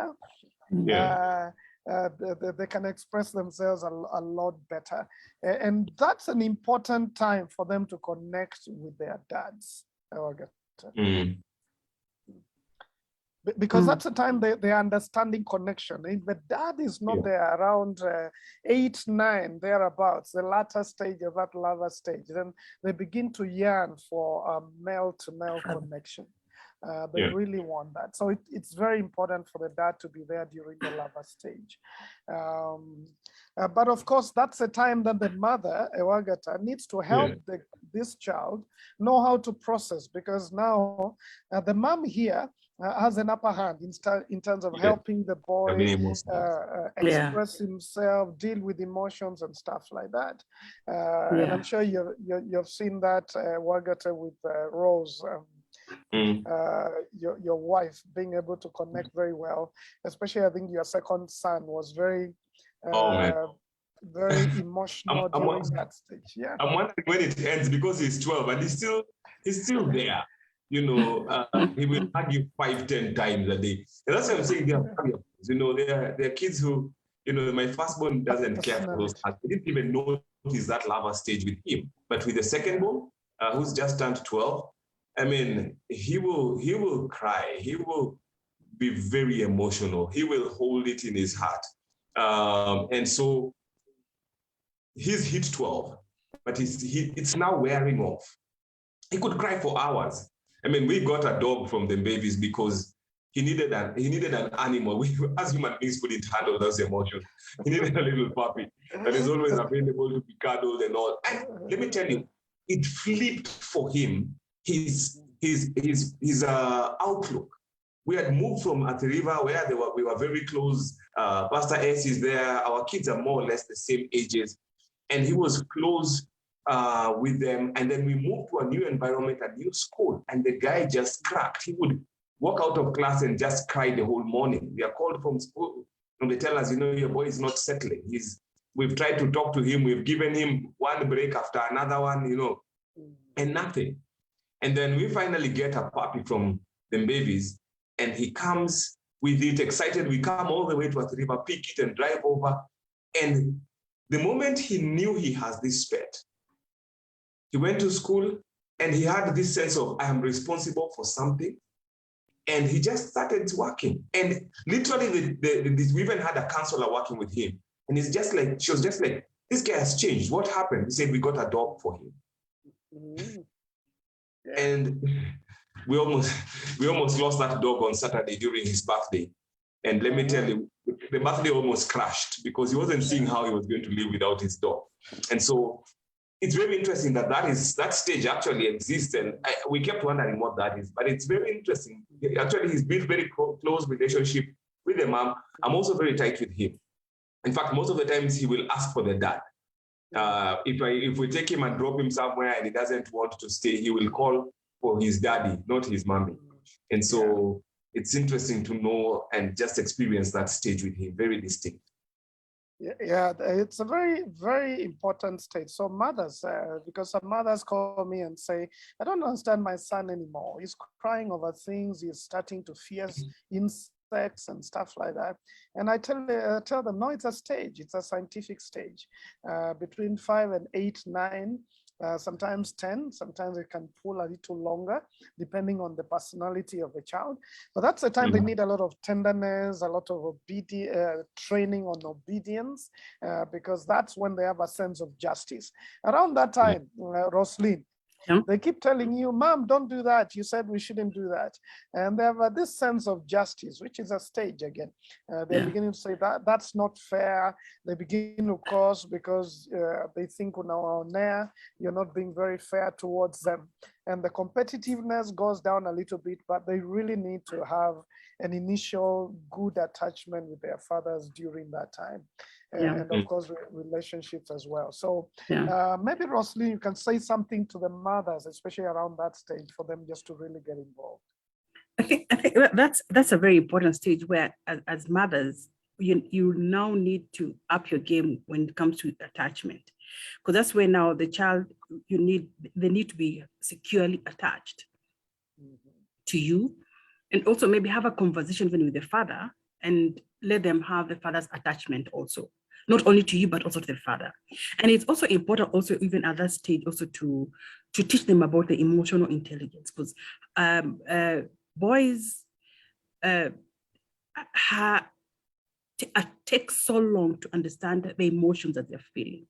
They can express themselves a lot better. And that's an important time for them to connect with their dads. Because that's the time they're understanding connection. If the dad is not there around 8, 9, thereabouts, the latter stage of that lover stage, then they begin to yearn for a male-to-male connection. They really want that. So it's very important for the dad to be there during the lover stage. But of course, that's the time that the mother, Ewagata, needs to help this child know how to process, because now the mom here has an upper hand in terms of helping the boy express himself, deal with emotions and stuff like that. And I'm sure you've seen that, Ewagata, with Rose. Your wife being able to connect very well, especially I think your second son was very very emotional during that stage. Yeah, I'm wondering when it ends, because he's 12 and he's still there. You know, he will argue 5, 10 times a day. And that's what I'm saying. They're kids who, you know, my firstborn doesn't care for those. I didn't even notice that lover stage with him. But with the secondborn, who's just turned 12, I mean, he will cry. He will be very emotional. He will hold it in his heart. And so he's hit 12, but it's now wearing off. He could cry for hours. I mean, we got a dog from the babies because he needed an animal. We, as human beings, couldn't handle those emotions. He needed a little puppy that is always available to be cuddled and all. And let me tell you, it flipped for him his outlook. We had moved from Athi River, where we were very close. Pastor S is there. Our kids are more or less the same ages, and he was close with them. And then we moved to a new environment, a new school, and the guy just cracked. He would walk out of class and just cry the whole morning. We are called from school, and they tell us, you know, your boy is not settling. We've tried to talk to him. We've given him one break after another one, you know, and nothing. And then we finally get a puppy from the babies, and he comes with it, excited. We come all the way to Athi River, pick it and drive over. And the moment he knew he has this pet, he went to school and he had this sense of, I am responsible for something. And he just started working. And literally, we even had a counselor working with him. And she was just like, this guy has changed. What happened? He said, we got a dog for him. And we almost lost that dog on Saturday during his birthday. And let me tell you, the birthday almost crashed because he wasn't seeing how he was going to live without his dog. And so it's very interesting that stage actually exists. And we kept wondering what that is, but it's very interesting. Actually, he's built very close relationship with the mom. I'm also very tight with him. In fact, most of the times he will ask for the dad. If we take him and drop him somewhere and he doesn't want to stay, he will call for his daddy, not his mommy. And so it's interesting to know and just experience that stage with him, very distinct. Yeah, it's a very, very important stage. So mothers, because some mothers call me and say, I don't understand my son anymore. He's crying over things. He's starting to fear insects and stuff like that. And I tell them, no, it's a stage. It's a scientific stage. Between 5 and 8, 9, sometimes 10, sometimes it can pull a little longer, depending on the personality of the child. But that's the time they need a lot of tenderness, a lot of training on obedience, because that's when they have a sense of justice. Around that time, Roslyn, they keep telling you, Mom, don't do that. You said we shouldn't do that. And they have this sense of justice, which is a stage again. They're beginning to say that that's not fair. They begin to cause because they think, you're not being very fair towards them. And the competitiveness goes down a little bit, but they really need to have an initial good attachment with their fathers during that time. And of course, relationships as well. So maybe Roslyn, you can say something to the mothers, especially around that stage, for them just to really get involved. I think that's a very important stage where, as mothers, you now need to up your game when it comes to attachment, because that's where now the child they need to be securely attached to you, and also maybe have a conversation with the father and let them have the father's attachment also, not only to you, but also to the father. And it's also important also even at that stage also to teach them about the emotional intelligence, because boys take so long to understand the emotions that they're feeling.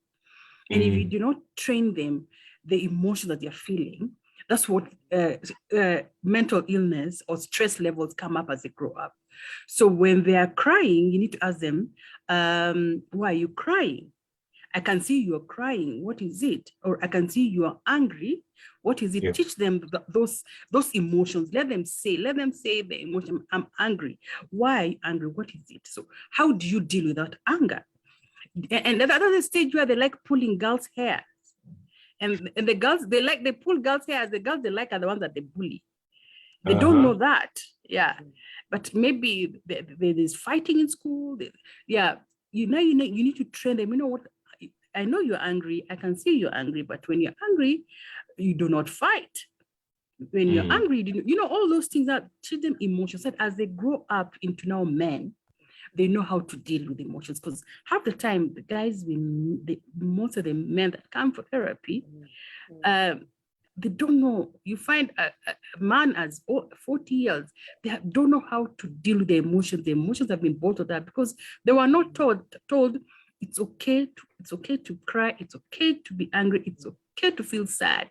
And if you do not train them, the emotions that they're feeling, that's what mental illness or stress levels come up as they grow up. So when they are crying, you need to ask them, why are you crying? I can see you're crying. What is it? Or I can see you are angry. What is it? Yeah. Teach them those emotions. Let them say the emotion. I'm angry. Why are you angry? What is it? So how do you deal with that anger? And the other stage where they like pulling girls' hair. And the girls, they pull girls' hair. The girls they like are the ones that they bully. They don't know that. Yeah. But maybe there's fighting in school. You need to train them. You know what? I know you're angry. I can see you're angry. But when you're angry, you do not fight. When you're angry, all those things that treat them emotions. That as they grow up into now men, they know how to deal with emotions. Because half the time, the guys, most of the men that come for therapy, they don't know. You find a man as 40 years, they don't know how to deal with the emotions. The emotions have been bottled up because they were not told it's okay to cry, it's okay to be angry, it's okay to feel sad,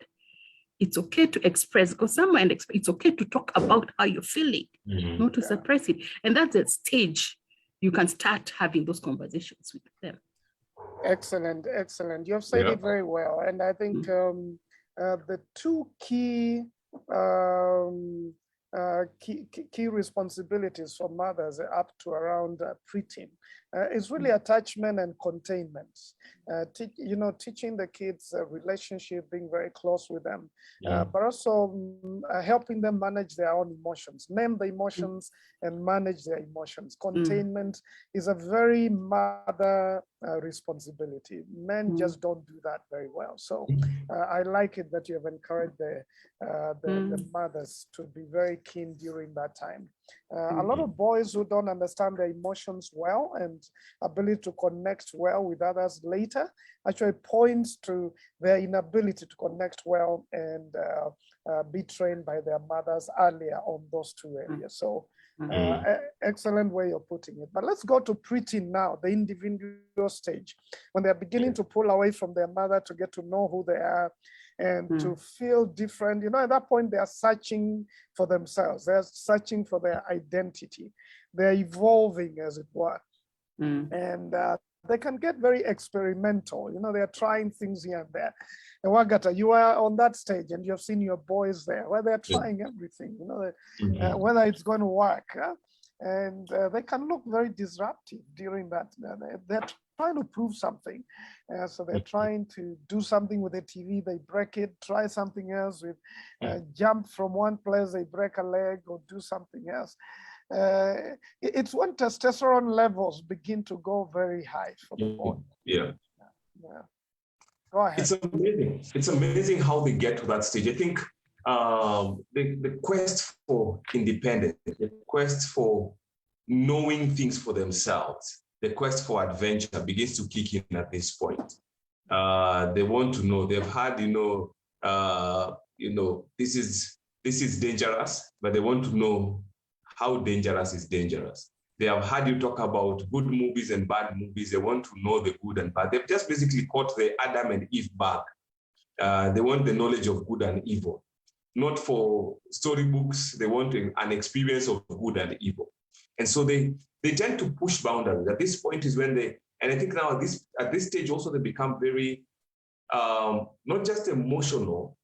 it's okay to express, because somewhere it's okay to talk about how you're feeling, not to suppress it. And that's the stage you can start having those conversations with them. Excellent. You have said it very well. And I think the two key responsibilities for mothers up to around preteen is really attachment and containment. Teaching the kids relationship, being very close with them, but also helping them manage their own emotions, name the emotions and manage their emotions. Containment is a very mother responsibility. Men just don't do that very well. So I like it that you have encouraged the mothers to be very keen during that time. A lot of boys who don't understand their emotions well and ability to connect well with others later actually points to their inability to connect well and be trained by their mothers earlier on those two areas. So excellent way of putting it. But let's go to preteen now, the individual stage, when they're beginning to pull away from their mother to get to know who they are and to feel different. At that point, they are searching for themselves. They're searching for their identity. They're evolving, as it were. And they can get very experimental. They're trying things here and there. And Wagata, you are on that stage and you've seen your boys there where they're trying everything, whether it's going to work. And they can look very disruptive during that. They're trying to prove something. So they're trying to do something with the TV, they break it, try something else with jump from one place, they break a leg or do something else. It's when testosterone levels begin to go very high for the boy. Yeah. Go ahead. It's amazing how they get to that stage. I think the quest for independence, the quest for knowing things for themselves, the quest for adventure begins to kick in at this point. They want to know. They've had, this is dangerous, but they want to know how dangerous is dangerous. They have heard you talk about good movies and bad movies. They want to know the good and bad. They've just basically caught the Adam and Eve bag. They want the knowledge of good and evil, not for storybooks. They want an experience of good and evil. And so they tend to push boundaries. At this point is when and I think now at this stage also they become very, not just emotional,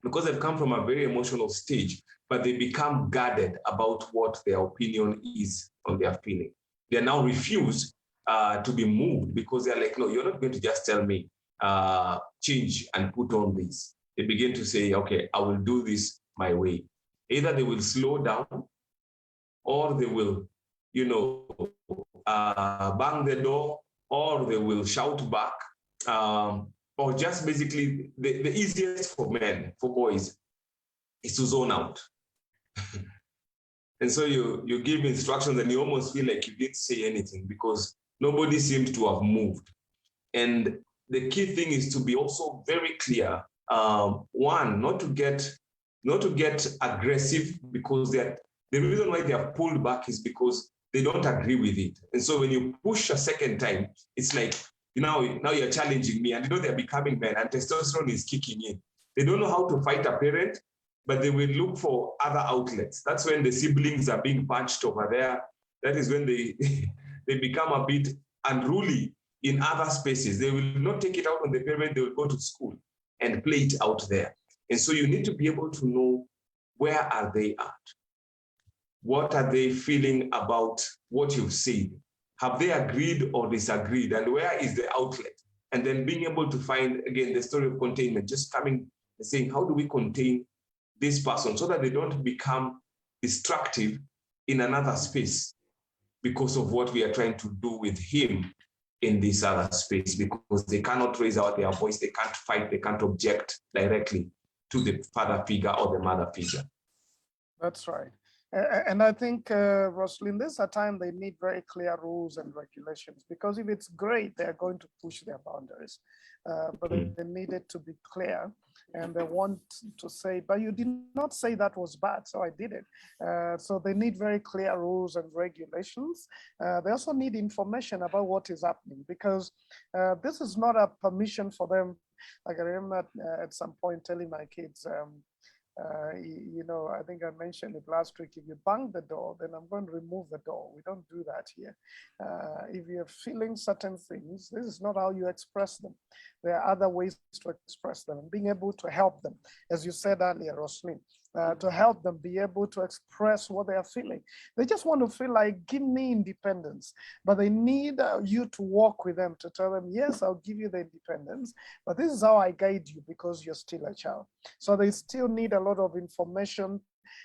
because they've come from a very emotional stage, but they become guarded about what their opinion is on their feeling. They now refuse to be moved because they're like, no, you're not going to just tell me, change and put on this. They begin to say, okay, I will do this my way. Either they will slow down or they will, bang the door, or they will shout back, or just basically the easiest for men, for boys, is to zone out. And so you give instructions and you almost feel like you didn't say anything because nobody seemed to have moved. And the key thing is to be also very clear. One, not to get aggressive, because the reason why they are pulled back is because they don't agree with it. And so when you push a second time, it's like, now you're challenging me, and they're becoming men and testosterone is kicking in. They don't know how to fight a parent, but they will look for other outlets. That's when the siblings are being punched over there. That is when they become a bit unruly in other spaces. They will not take it out on the parent. They will go to school and play it out there. And so you need to be able to know, where are they at? What are they feeling about what you've said? Have they agreed or disagreed? And where is the outlet? And then being able to find, again, the story of containment, just coming and saying, how do we contain this person so that they don't become destructive in another space because of what we are trying to do with him in this other space, because they cannot raise out their voice, they can't fight, they can't object directly to the father figure or the mother figure. That's right. And I think, Roslyn, this is a time they need very clear rules and regulations, because if it's great, they're going to push their boundaries. But they need it to be clear, and they want to say, but you did not say that was bad, so I did it. So they need very clear rules and regulations. They also need information about what is happening, because this is not a permission for them. Like I remember at some point telling my kids, I think I mentioned it last week, if you bang the door, then I'm going to remove the door. We don't do that here. If you're feeling certain things, this is not how you express them. There are other ways to express them, and being able to help them, as you said earlier, Roslyn, to help them be able to express what they are feeling. They just want to feel like, give me independence, but they need you to walk with them, to tell them, yes, I'll give you the independence, but this is how I guide you because you're still a child. So they still need a lot of information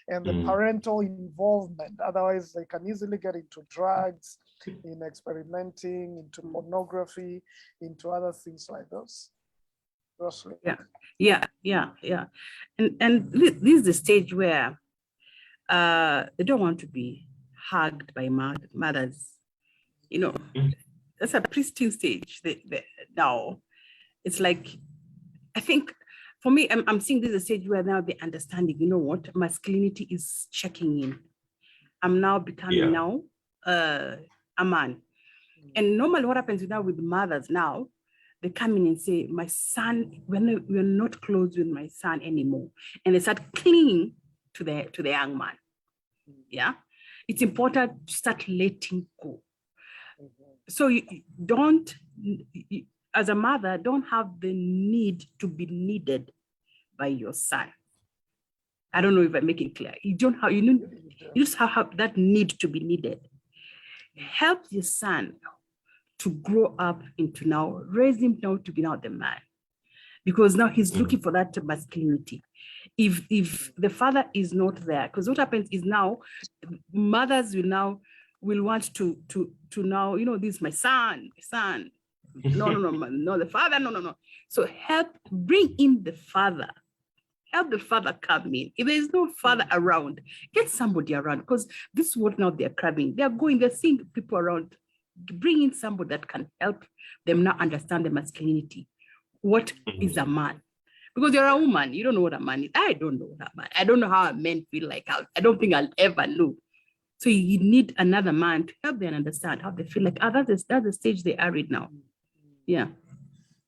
and the parental involvement. Otherwise, they can easily get into drugs, in experimenting, into pornography, into other things like those. Roslyn. Yeah. And this is the stage where they don't want to be hugged by mothers. That's a pristine stage. Now, it's like, I think for me, I'm seeing this as a stage where now the understanding, masculinity is checking in. I'm now becoming a man. And normally what happens now with mothers now, they come in and say, my son, we're not close with my son anymore. And they start clinging to the young man. Yeah. It's important to start letting go. So you don't, as a mother, don't have the need to be needed by your son. I don't know if I'm making it clear. You just have that need to be needed. Help your son to grow up into now, raise him now to be now the man, because now he's looking for that masculinity. If the father is not there, because what happens is now mothers will want to now, this is my son. No, the father, no. So bring in the father. Help the father come in. If there is no father around, get somebody around, because this is what now they're crabbing. They're seeing people around. Bring in somebody that can help them now understand the masculinity. what is a man? Because you're a woman, you don't know what a man is. I don't know what a man. I don't know how a man feel like. I don't think I'll ever know. So you need another man to help them understand how they feel like. That's the stage they are in now. Yeah.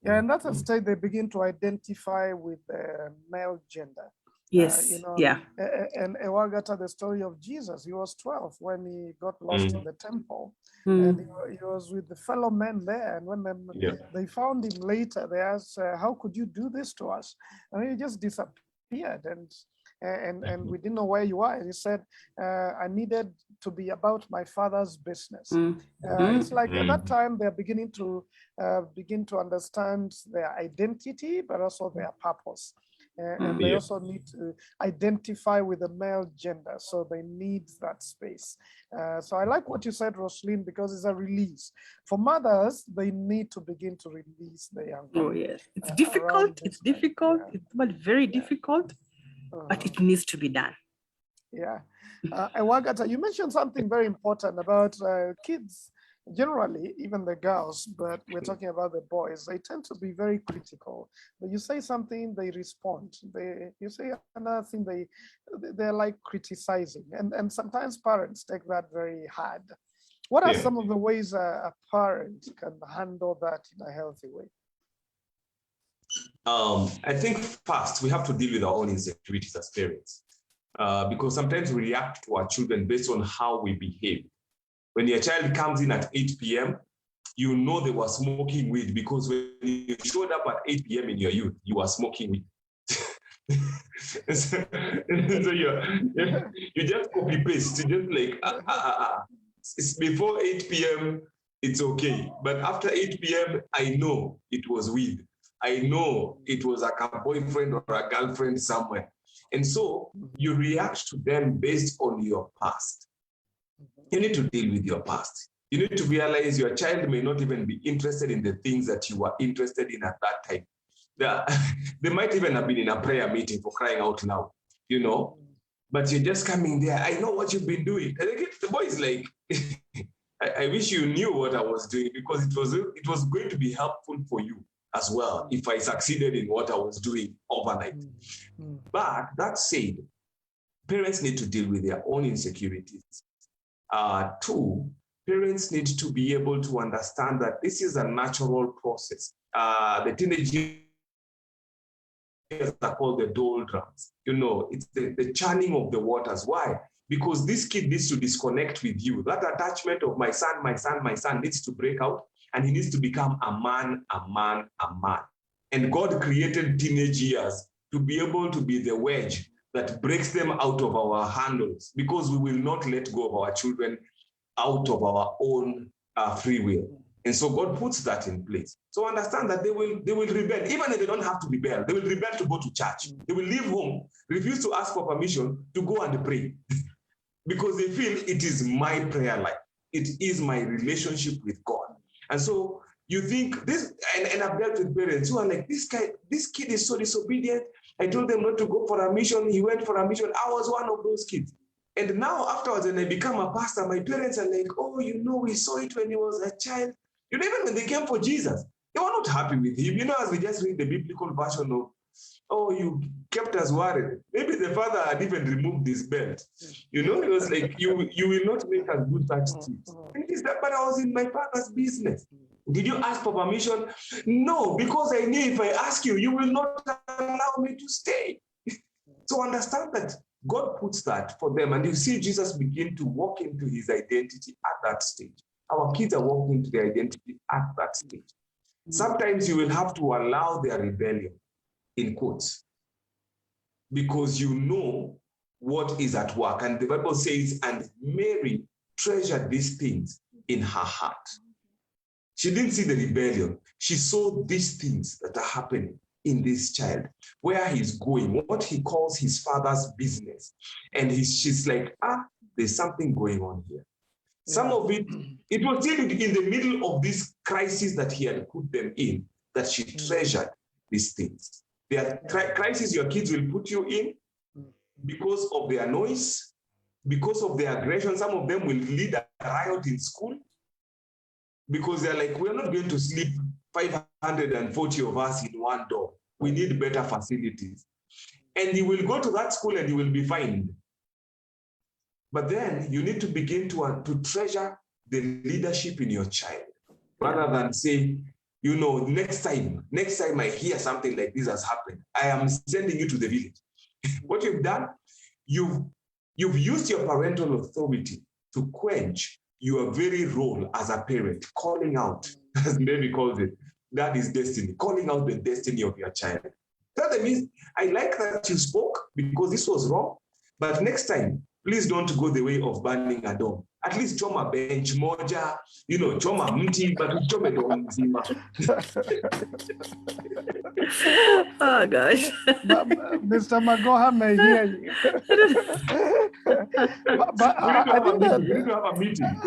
Yeah, and that's a stage they begin to identify with male gender. Yes. Yeah. And Ewagata, the story of Jesus, he was 12 when he got lost in the temple. Mm. And he was with the fellow men there. And when they found him later, they asked, how could you do this to us? And he just disappeared. And we didn't know where you are. And he said, I needed to be about my father's business. It's like at that time, they're beginning to understand their identity, but also their purpose. And they also need to identify with the male gender. So they need that space. So I like what you said, Roslyn, because it's a release. For mothers, they need to begin to release the young. Oh, yes. It's difficult. It's difficult. Yeah. It's very difficult, but it needs to be done. Yeah. Ewagata, you mentioned something very important about kids. Generally, even the girls, but we're talking about the boys, they tend to be very critical. But you say something, they respond. You say another thing, they're like criticizing. And sometimes parents take that very hard. What are some of the ways a parent can handle that in a healthy way? I think first we have to deal with our own insecurities as parents, because sometimes we react to our children based on how we behave. When your child comes in at 8 p.m., you know they were smoking weed, because when you showed up at 8 p.m. in your youth, you were smoking weed. so you just copy paste, just like, it's before 8 p.m., it's okay. But after 8 p.m., I know it was weed. I know it was like a boyfriend or a girlfriend somewhere. And so you react to them based on your past. You need to deal with your past. You need to realize your child may not even be interested in the things that you were interested in at that time. They might even have been in a prayer meeting, for crying out loud, you know, but you're just coming there. I know what you've been doing. And the boy is like, I wish you knew what I was doing, because it was going to be helpful for you as well if I succeeded in what I was doing overnight. But that said, parents need to deal with their own insecurities. Two, parents need to be able to understand that this is a natural process. The teenage years are called the doldrums. You know, it's the churning of the waters. Why? Because this kid needs to disconnect with you. That attachment of my son needs to break out, and he needs to become a man. And God created teenage years to be able to be the wedge that breaks them out of our handles, because we will not let go of our children out of our own free will. And so God puts that in place. So understand that they will rebel, even if they don't have to rebel. They will rebel to go to church. They will leave home, refuse to ask for permission to go and pray, because they feel it is my prayer life. It is my relationship with God. And so you think this, and I've dealt with parents who are like, this kid is so disobedient. I told them not to go for a mission. He went for a mission. I was one of those kids. And now afterwards, when I become a pastor, my parents are like, oh, you know, we saw it when he was a child. You know, even when they came for Jesus, they were not happy with him. You know, as we just read the biblical version of, oh, you kept us worried. Maybe the father had even removed his belt. You know, it was like, you will not make us do such things. And he said, but I was in my father's business. Did you ask for permission? No, because I knew if I ask you, you will not allow me to stay. So understand that God puts that for them. And you see Jesus begin to walk into his identity at that stage. Our kids are walking into their identity at that stage. Sometimes you will have to allow their rebellion, in quotes, because you know what is at work. And the Bible says, and Mary treasured these things in her heart. She didn't see the rebellion. She saw these things that are happening in this child, where he's going, what he calls his father's business. And she's like, there's something going on here. Some of it was still in the middle of this crisis that he had put them in, that she treasured these things. There are crises your kids will put you in because of their noise, because of their aggression. Some of them will lead a riot in school, because they're like, we're not going to sleep 540 of us in one door. We need better facilities. And you will go to that school and you will be fined. But then you need to begin to treasure the leadership in your child, rather than say, you know, next time I hear something like this has happened, I am sending you to the village. What you've done, you've used your parental authority to quench your very role as a parent, calling out, as Mary calls it, that is destiny, calling out the destiny of your child. That means, I like that you spoke because this was wrong, but next time, please don't go the way of burning a dome. At least choma bench moja, you know, choma mti, but choma dome mzima. Oh gosh. Mr. Magoha may hear you. but I think we need to have a meeting.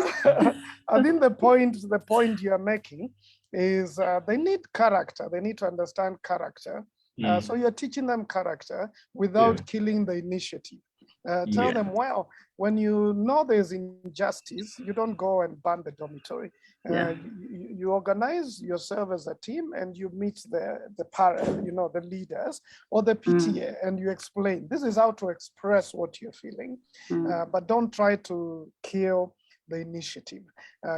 I think the point you are making is they need character. They need to understand character. So you're teaching them character without killing the initiative. Tell them, well, when you know there's injustice, you don't go and burn the dormitory. You organize yourself as a team and you meet the parent, you know, the leaders or the PTA, and you explain, this is how to express what you're feeling, but don't try to kill the initiative.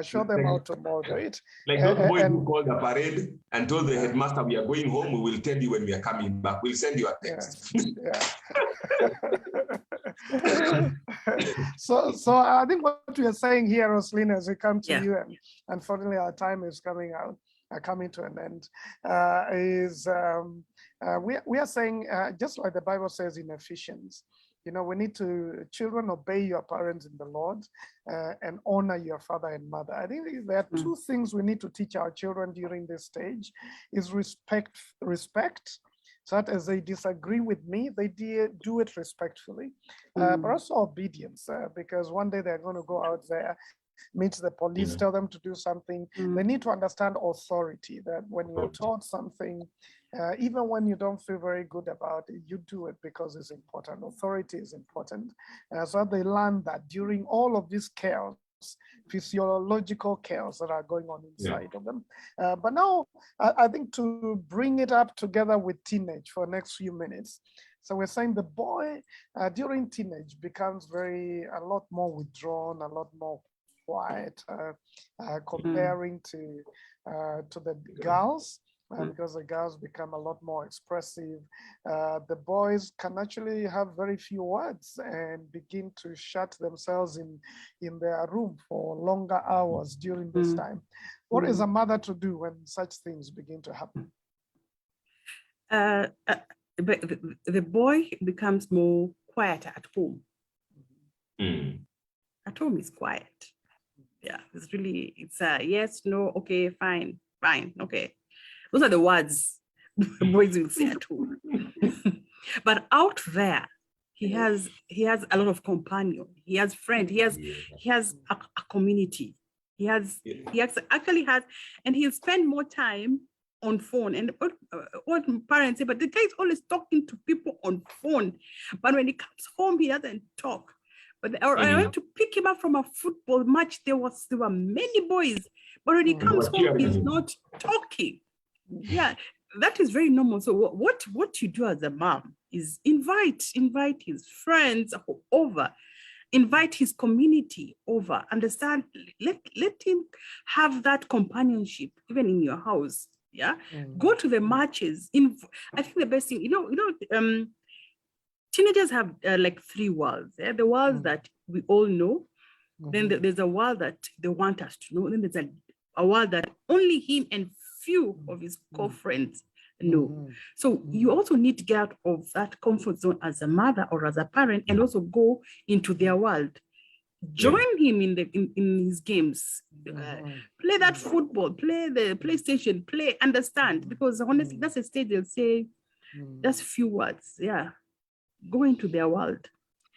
Show them how to moderate. Like those boys who called the parade and told the headmaster, we are going home, we will tell you when we are coming back. We'll send you a text. So I think what we are saying here, Roslyn, as we come to you, and unfortunately our time is coming to an end, we are saying, just like the Bible says in Ephesians, you know, we need to, children, obey your parents in the Lord and honor your father and mother. I think there are two things we need to teach our children during this stage is respect, so that as they disagree with me, they do it respectfully, but also obedience, because one day they're going to go out there, meet the police, tell them to do something. They need to understand authority, that when you're taught something, even when you don't feel very good about it, you do it because it's important. Authority is important. So they learn that during all of this chaos, physiological chaos that are going on inside of them. But now I think to bring it up together with teenage for the next few minutes. So we're saying the boy during teenage becomes a lot more withdrawn, a lot more quiet, comparing to the girls. Because the girls become a lot more expressive. The boys can actually have very few words and begin to shut themselves in their room for longer hours during this time. What is a mother to do when such things begin to happen? The boy becomes more quiet at home. At home is quiet. Yeah, it's yes, no, okay, fine, okay. Those are the words boys will say at home. But out there, he has a lot of companion. He has friends. He has a community. He actually has, and he'll spend more time on phone. And what parents say, but the guy is always talking to people on phone. But when he comes home, he doesn't talk. But I went to pick him up from a football match. There were many boys, but when he comes home, he's not talking. Yeah, that is very normal. So what you do as a mom is invite his friends over, invite his community over, understand, let him have that companionship even in your house. Yeah, go to the marches. I think the best thing, teenagers have like three worlds. Yeah? The world that we all know, then there's a world that they want us to know, then there's a world that only him and few of his co-friends know. So you also need to get out of that comfort zone as a mother or as a parent and also go into their world. Join him in his games. Play that football, play the PlayStation, understand, because honestly, that's a stage they'll say, that's few words. Yeah. Go into their world.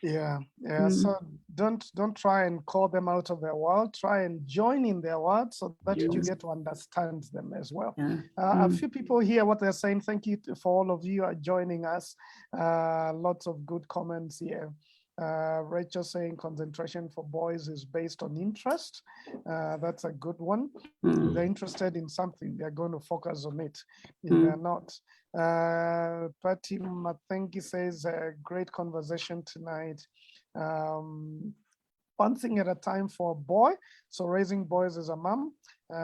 So don't try and call them out of their world. Try and join in their world so that you get to understand them as well. A few people here, what they're saying, thank you for all of you are joining us. Lots of good comments here. Rachel saying concentration for boys is based on interest. That's a good one. Mm. If they're interested in something, they're going to focus on it. If they're not. Patty Mathengi says, great conversation tonight. One thing at a time for a boy. So raising boys as a mom,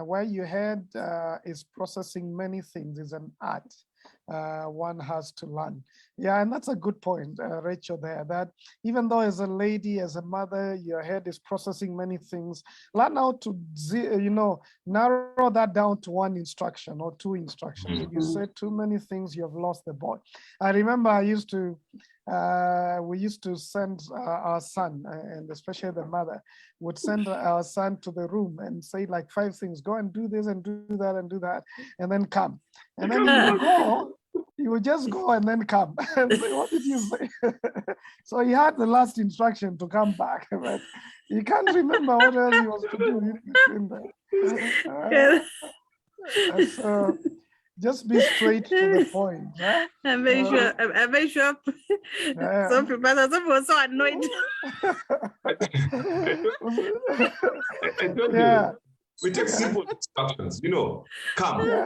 where your head is processing many things is an art. One has to learn. Yeah, and that's a good point, Rachel, there, that even though as a lady, as a mother, your head is processing many things, learn how to, narrow that down to one instruction or two instructions. If you say too many things, you have lost the boy. I remember we used to send our son, and especially the mother, would send our son to the room and say like 5 things, go and do this and do that and do that, and then come. And then he would go, he would just go and then come and say, what did you say? So he had the last instruction to come back, but he can't remember what else he was to do in between there. So just be straight to the point. Huh? I'm very sure some people were so annoyed. Yeah. We take simple instructions, come. Yeah.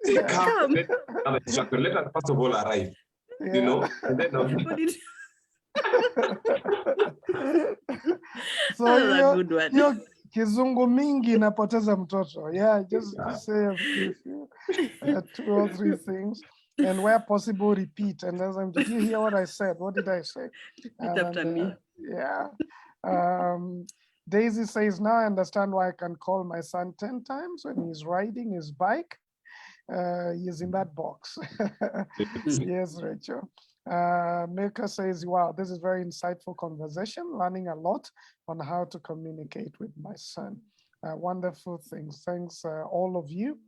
Say come. Let us first of all arrive. Yeah. And then So a good one. Kizungu mingi inapoteza mtoto. Yeah, just say a few, 2 or 3 things, and where possible, repeat. And as did you hear what I said? What did I say? After me. Yeah. Daisy says, now I understand why I can call my son 10 times when he's riding his bike. He's in that box. Yes, Rachel. Milka says, wow, this is very insightful conversation, learning a lot on how to communicate with my son. Wonderful things. Thanks, all of you.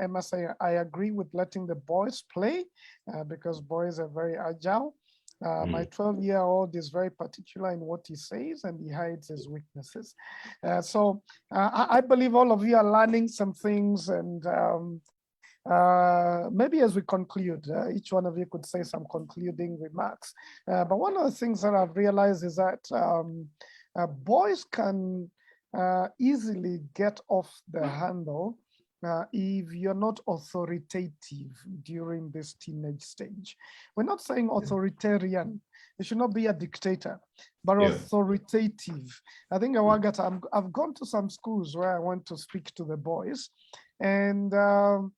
Emma say, I agree with letting the boys play because boys are very agile. My 12-year-old is very particular in what he says and he hides his weaknesses. So I believe all of you are learning some things, and maybe as we conclude, each one of you could say some concluding remarks. But one of the things that I've realized is that boys can easily get off the handle if you're not authoritative during this teenage stage. We're not saying authoritarian. You should not be a dictator, but authoritative. I think I've gone to some schools where I went to speak to the boys, and the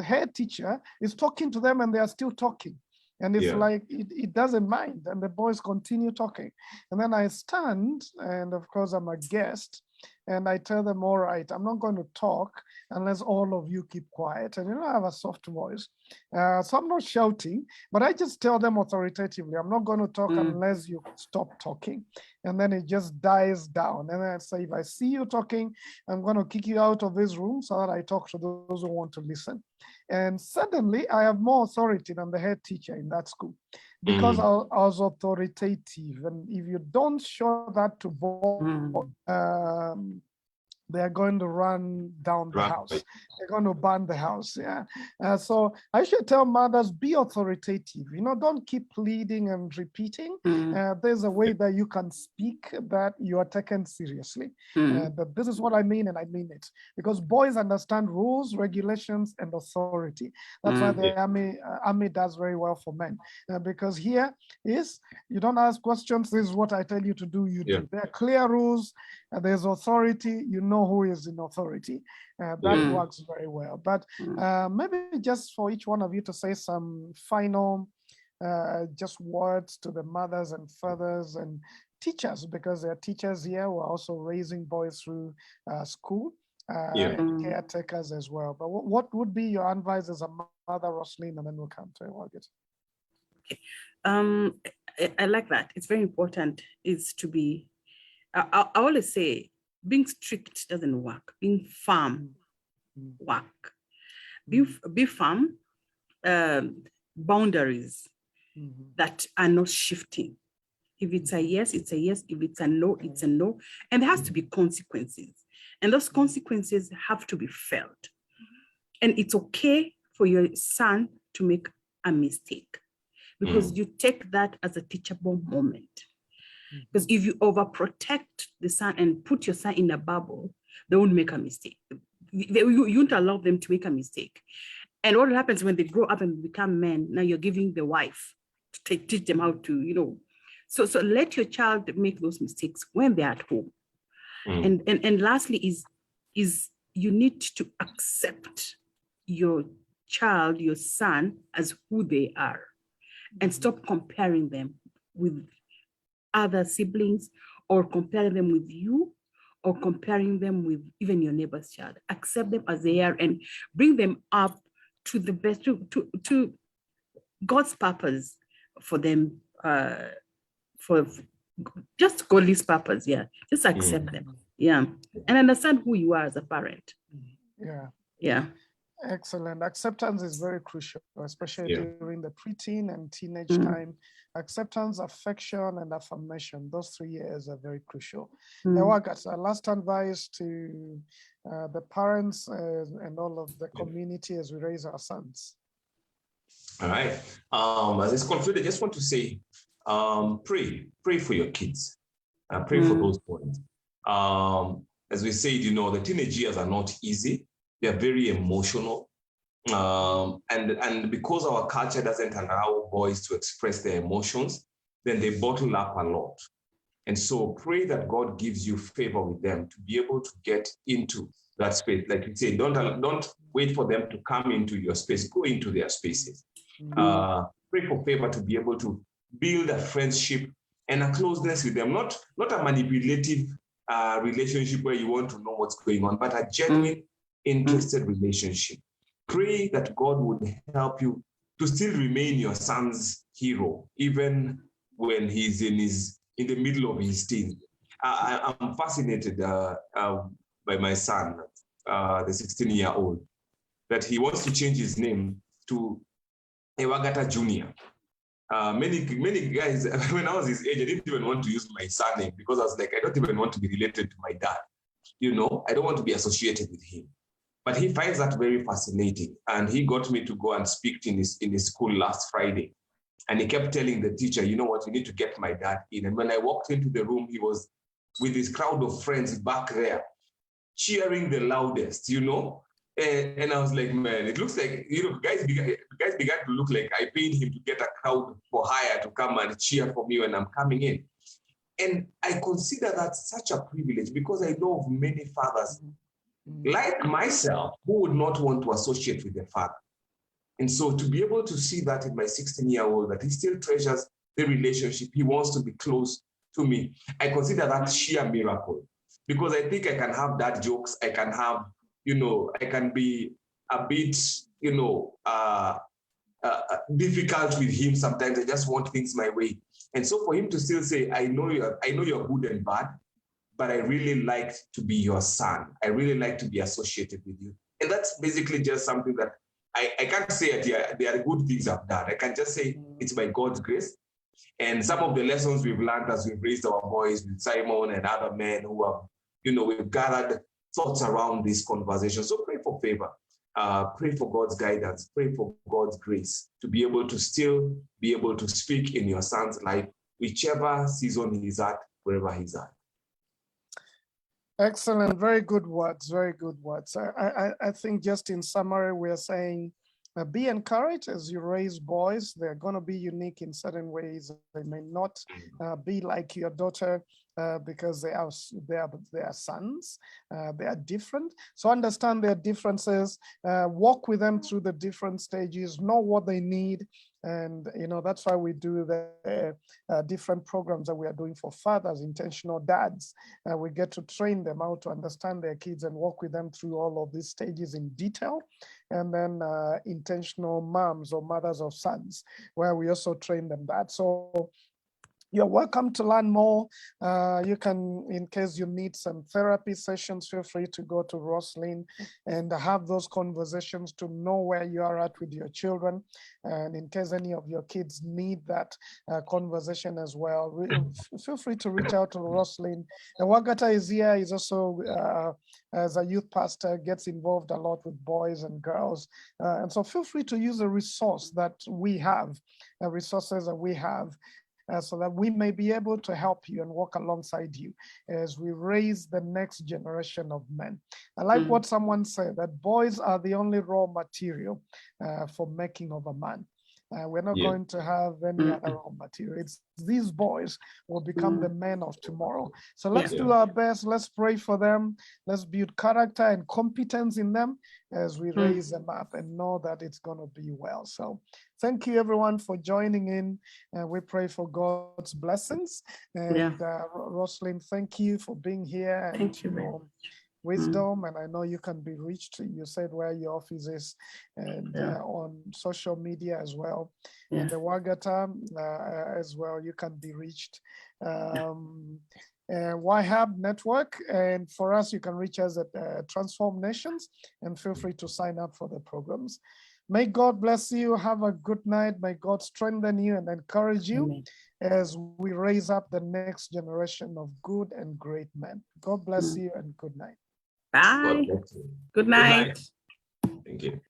head teacher is talking to them and they are still talking. And it's like, it doesn't mind. And the boys continue talking. And then I stand, and of course I'm a guest, and I tell them, all right, I'm not going to talk unless all of you keep quiet. And I have a soft voice. So I'm not shouting, but I just tell them authoritatively, I'm not going to talk unless you stop talking. And then it just dies down. And then I say, if I see you talking, I'm going to kick you out of this room so that I talk to those who want to listen. And suddenly I have more authority than the head teacher in that school because I was authoritative. And if you don't show that to boys, they're going to run down the house. They're going to burn the house. Yeah. So I should tell mothers, be authoritative. Don't keep pleading and repeating. There's a way that you can speak that you are taken seriously. That this is what I mean, and I mean it. Because boys understand rules, regulations, and authority. That's why the army does very well for men. Because here is, you don't ask questions. This is what I tell you to do. You do. There are clear rules. There's authority. You know who is in authority. That works very well. But maybe just for each one of you to say some final just words to the mothers and fathers and teachers, because there are teachers here who are also raising boys through school, and caretakers as well. But what would be your advice as a mother, Roslyn, and then we'll come to Walgett. Okay. I like that. It's very important is to be, I always say, being strict doesn't work. Being firm work. Be firm, boundaries that are not shifting. If it's a yes, it's a yes. If it's a no, it's a no. And there has to be consequences. And those consequences have to be felt. And it's okay for your son to make a mistake. because you take that as a teachable moment. Because if you overprotect the son and put your son in a bubble, they won't make a mistake. You won't allow them to make a mistake. And what happens when they grow up and become men, now you're giving the wife to teach them how to, So let your child make those mistakes when they're at home. And lastly is you need to accept your child, your son, as who they are, and stop comparing them with other siblings, or comparing them with you, or comparing them with even your neighbor's child. Accept them as they are and bring them up to the best, to God's purpose for them, for just God's purpose. Yeah, just accept them. Yeah, and understand who you are as a parent. Yeah. Excellent. Acceptance is very crucial, especially during the preteen and teenage time. Acceptance, affection, and affirmation. Those 3 years are very crucial. Ewagata, last advice to the parents and all of the community as we raise our sons. All right. As I conclude, I just want to say, pray for your kids. Pray for those boys. As we said, the teenage years are not easy. They're very emotional. And because our culture doesn't allow boys to express their emotions, then they bottle up a lot. And so pray that God gives you favor with them to be able to get into that space. Like you say, don't wait for them to come into your space, go into their spaces. Pray for favor to be able to build a friendship and a closeness with them, not a manipulative relationship where you want to know what's going on, but a genuine, interested relationship. Pray that God would help you to still remain your son's hero, even when he's in the middle of his teens. I'm fascinated by my son, the 16-year-old, that he wants to change his name to Ewagata Jr. Many guys, when I was his age, I didn't even want to use my surname because I was like, I don't even want to be related to my dad. I don't want to be associated with him. But he finds that very fascinating. And he got me to go and speak in his school last Friday. And he kept telling the teacher, you know what, you need to get my dad in. And when I walked into the room, he was with his crowd of friends back there, cheering the loudest, And I was like, man, it looks like, guys began to look like I paid him to get a crowd for hire to come and cheer for me when I'm coming in. And I consider that such a privilege because I know of many fathers like myself who would not want to associate with their father. And so to be able to see that in my 16-year-old, that he still treasures the relationship, he wants to be close to me, I consider that sheer miracle. Because I think I can have dad jokes, I can have, I can be a bit, difficult with him sometimes. I just want things my way. And so for him to still say, I know you're good and bad, but I really like to be your son. I really like to be associated with you. And that's basically just something that I can't say there are good things I've done. I can just say it's by God's grace. And some of the lessons we've learned as we've raised our boys with Simon and other men who have, we've gathered thoughts around this conversation. So pray for favor. Pray for God's guidance. Pray for God's grace to be able to still be able to speak in your son's life, whichever season he's at, wherever he's at. Excellent. Very good words. Very good words. I think just in summary, we're saying be encouraged as you raise boys. They're going to be unique in certain ways. They may not be like your daughter because they are sons. They are different. So understand their differences. Walk with them through the different stages. Know what they need. And, that's why we do the different programs that we are doing for fathers, intentional dads. We get to train them how to understand their kids and walk with them through all of these stages in detail. And then intentional moms or mothers of sons, where we also train them that. So You're welcome to learn more. You can, in case you need some therapy sessions, feel free to go to Roslyn and have those conversations to know where you are at with your children. And in case any of your kids need that conversation as well, feel free to reach out to Roslyn. And Wagata is here. He's also, as a youth pastor, gets involved a lot with boys and girls. And so feel free to use a resource that we have, resources that we have, so that we may be able to help you and walk alongside you as we raise the next generation of men. I like what someone said, that boys are the only raw material for making of a man. We're not going to have any other raw material. It's these boys will become the men of tomorrow. So let's do our best. Let's pray for them. Let's build character and competence in them as we raise them up and know that it's going to be well. So thank you, everyone, for joining in. We pray for God's blessings. And Roslyn, thank you for being here. And, thank you. Wisdom, and I know you can be reached. You said where your office is, and on social media as well. And the Wagata as well, you can be reached. YHAB Network, and for us, you can reach us at Transform Nations, and feel free to sign up for the programs. May God bless you. Have a good night. May God strengthen you and encourage you as we raise up the next generation of good and great men. God bless you and good night. Bye. Good night. Thank you.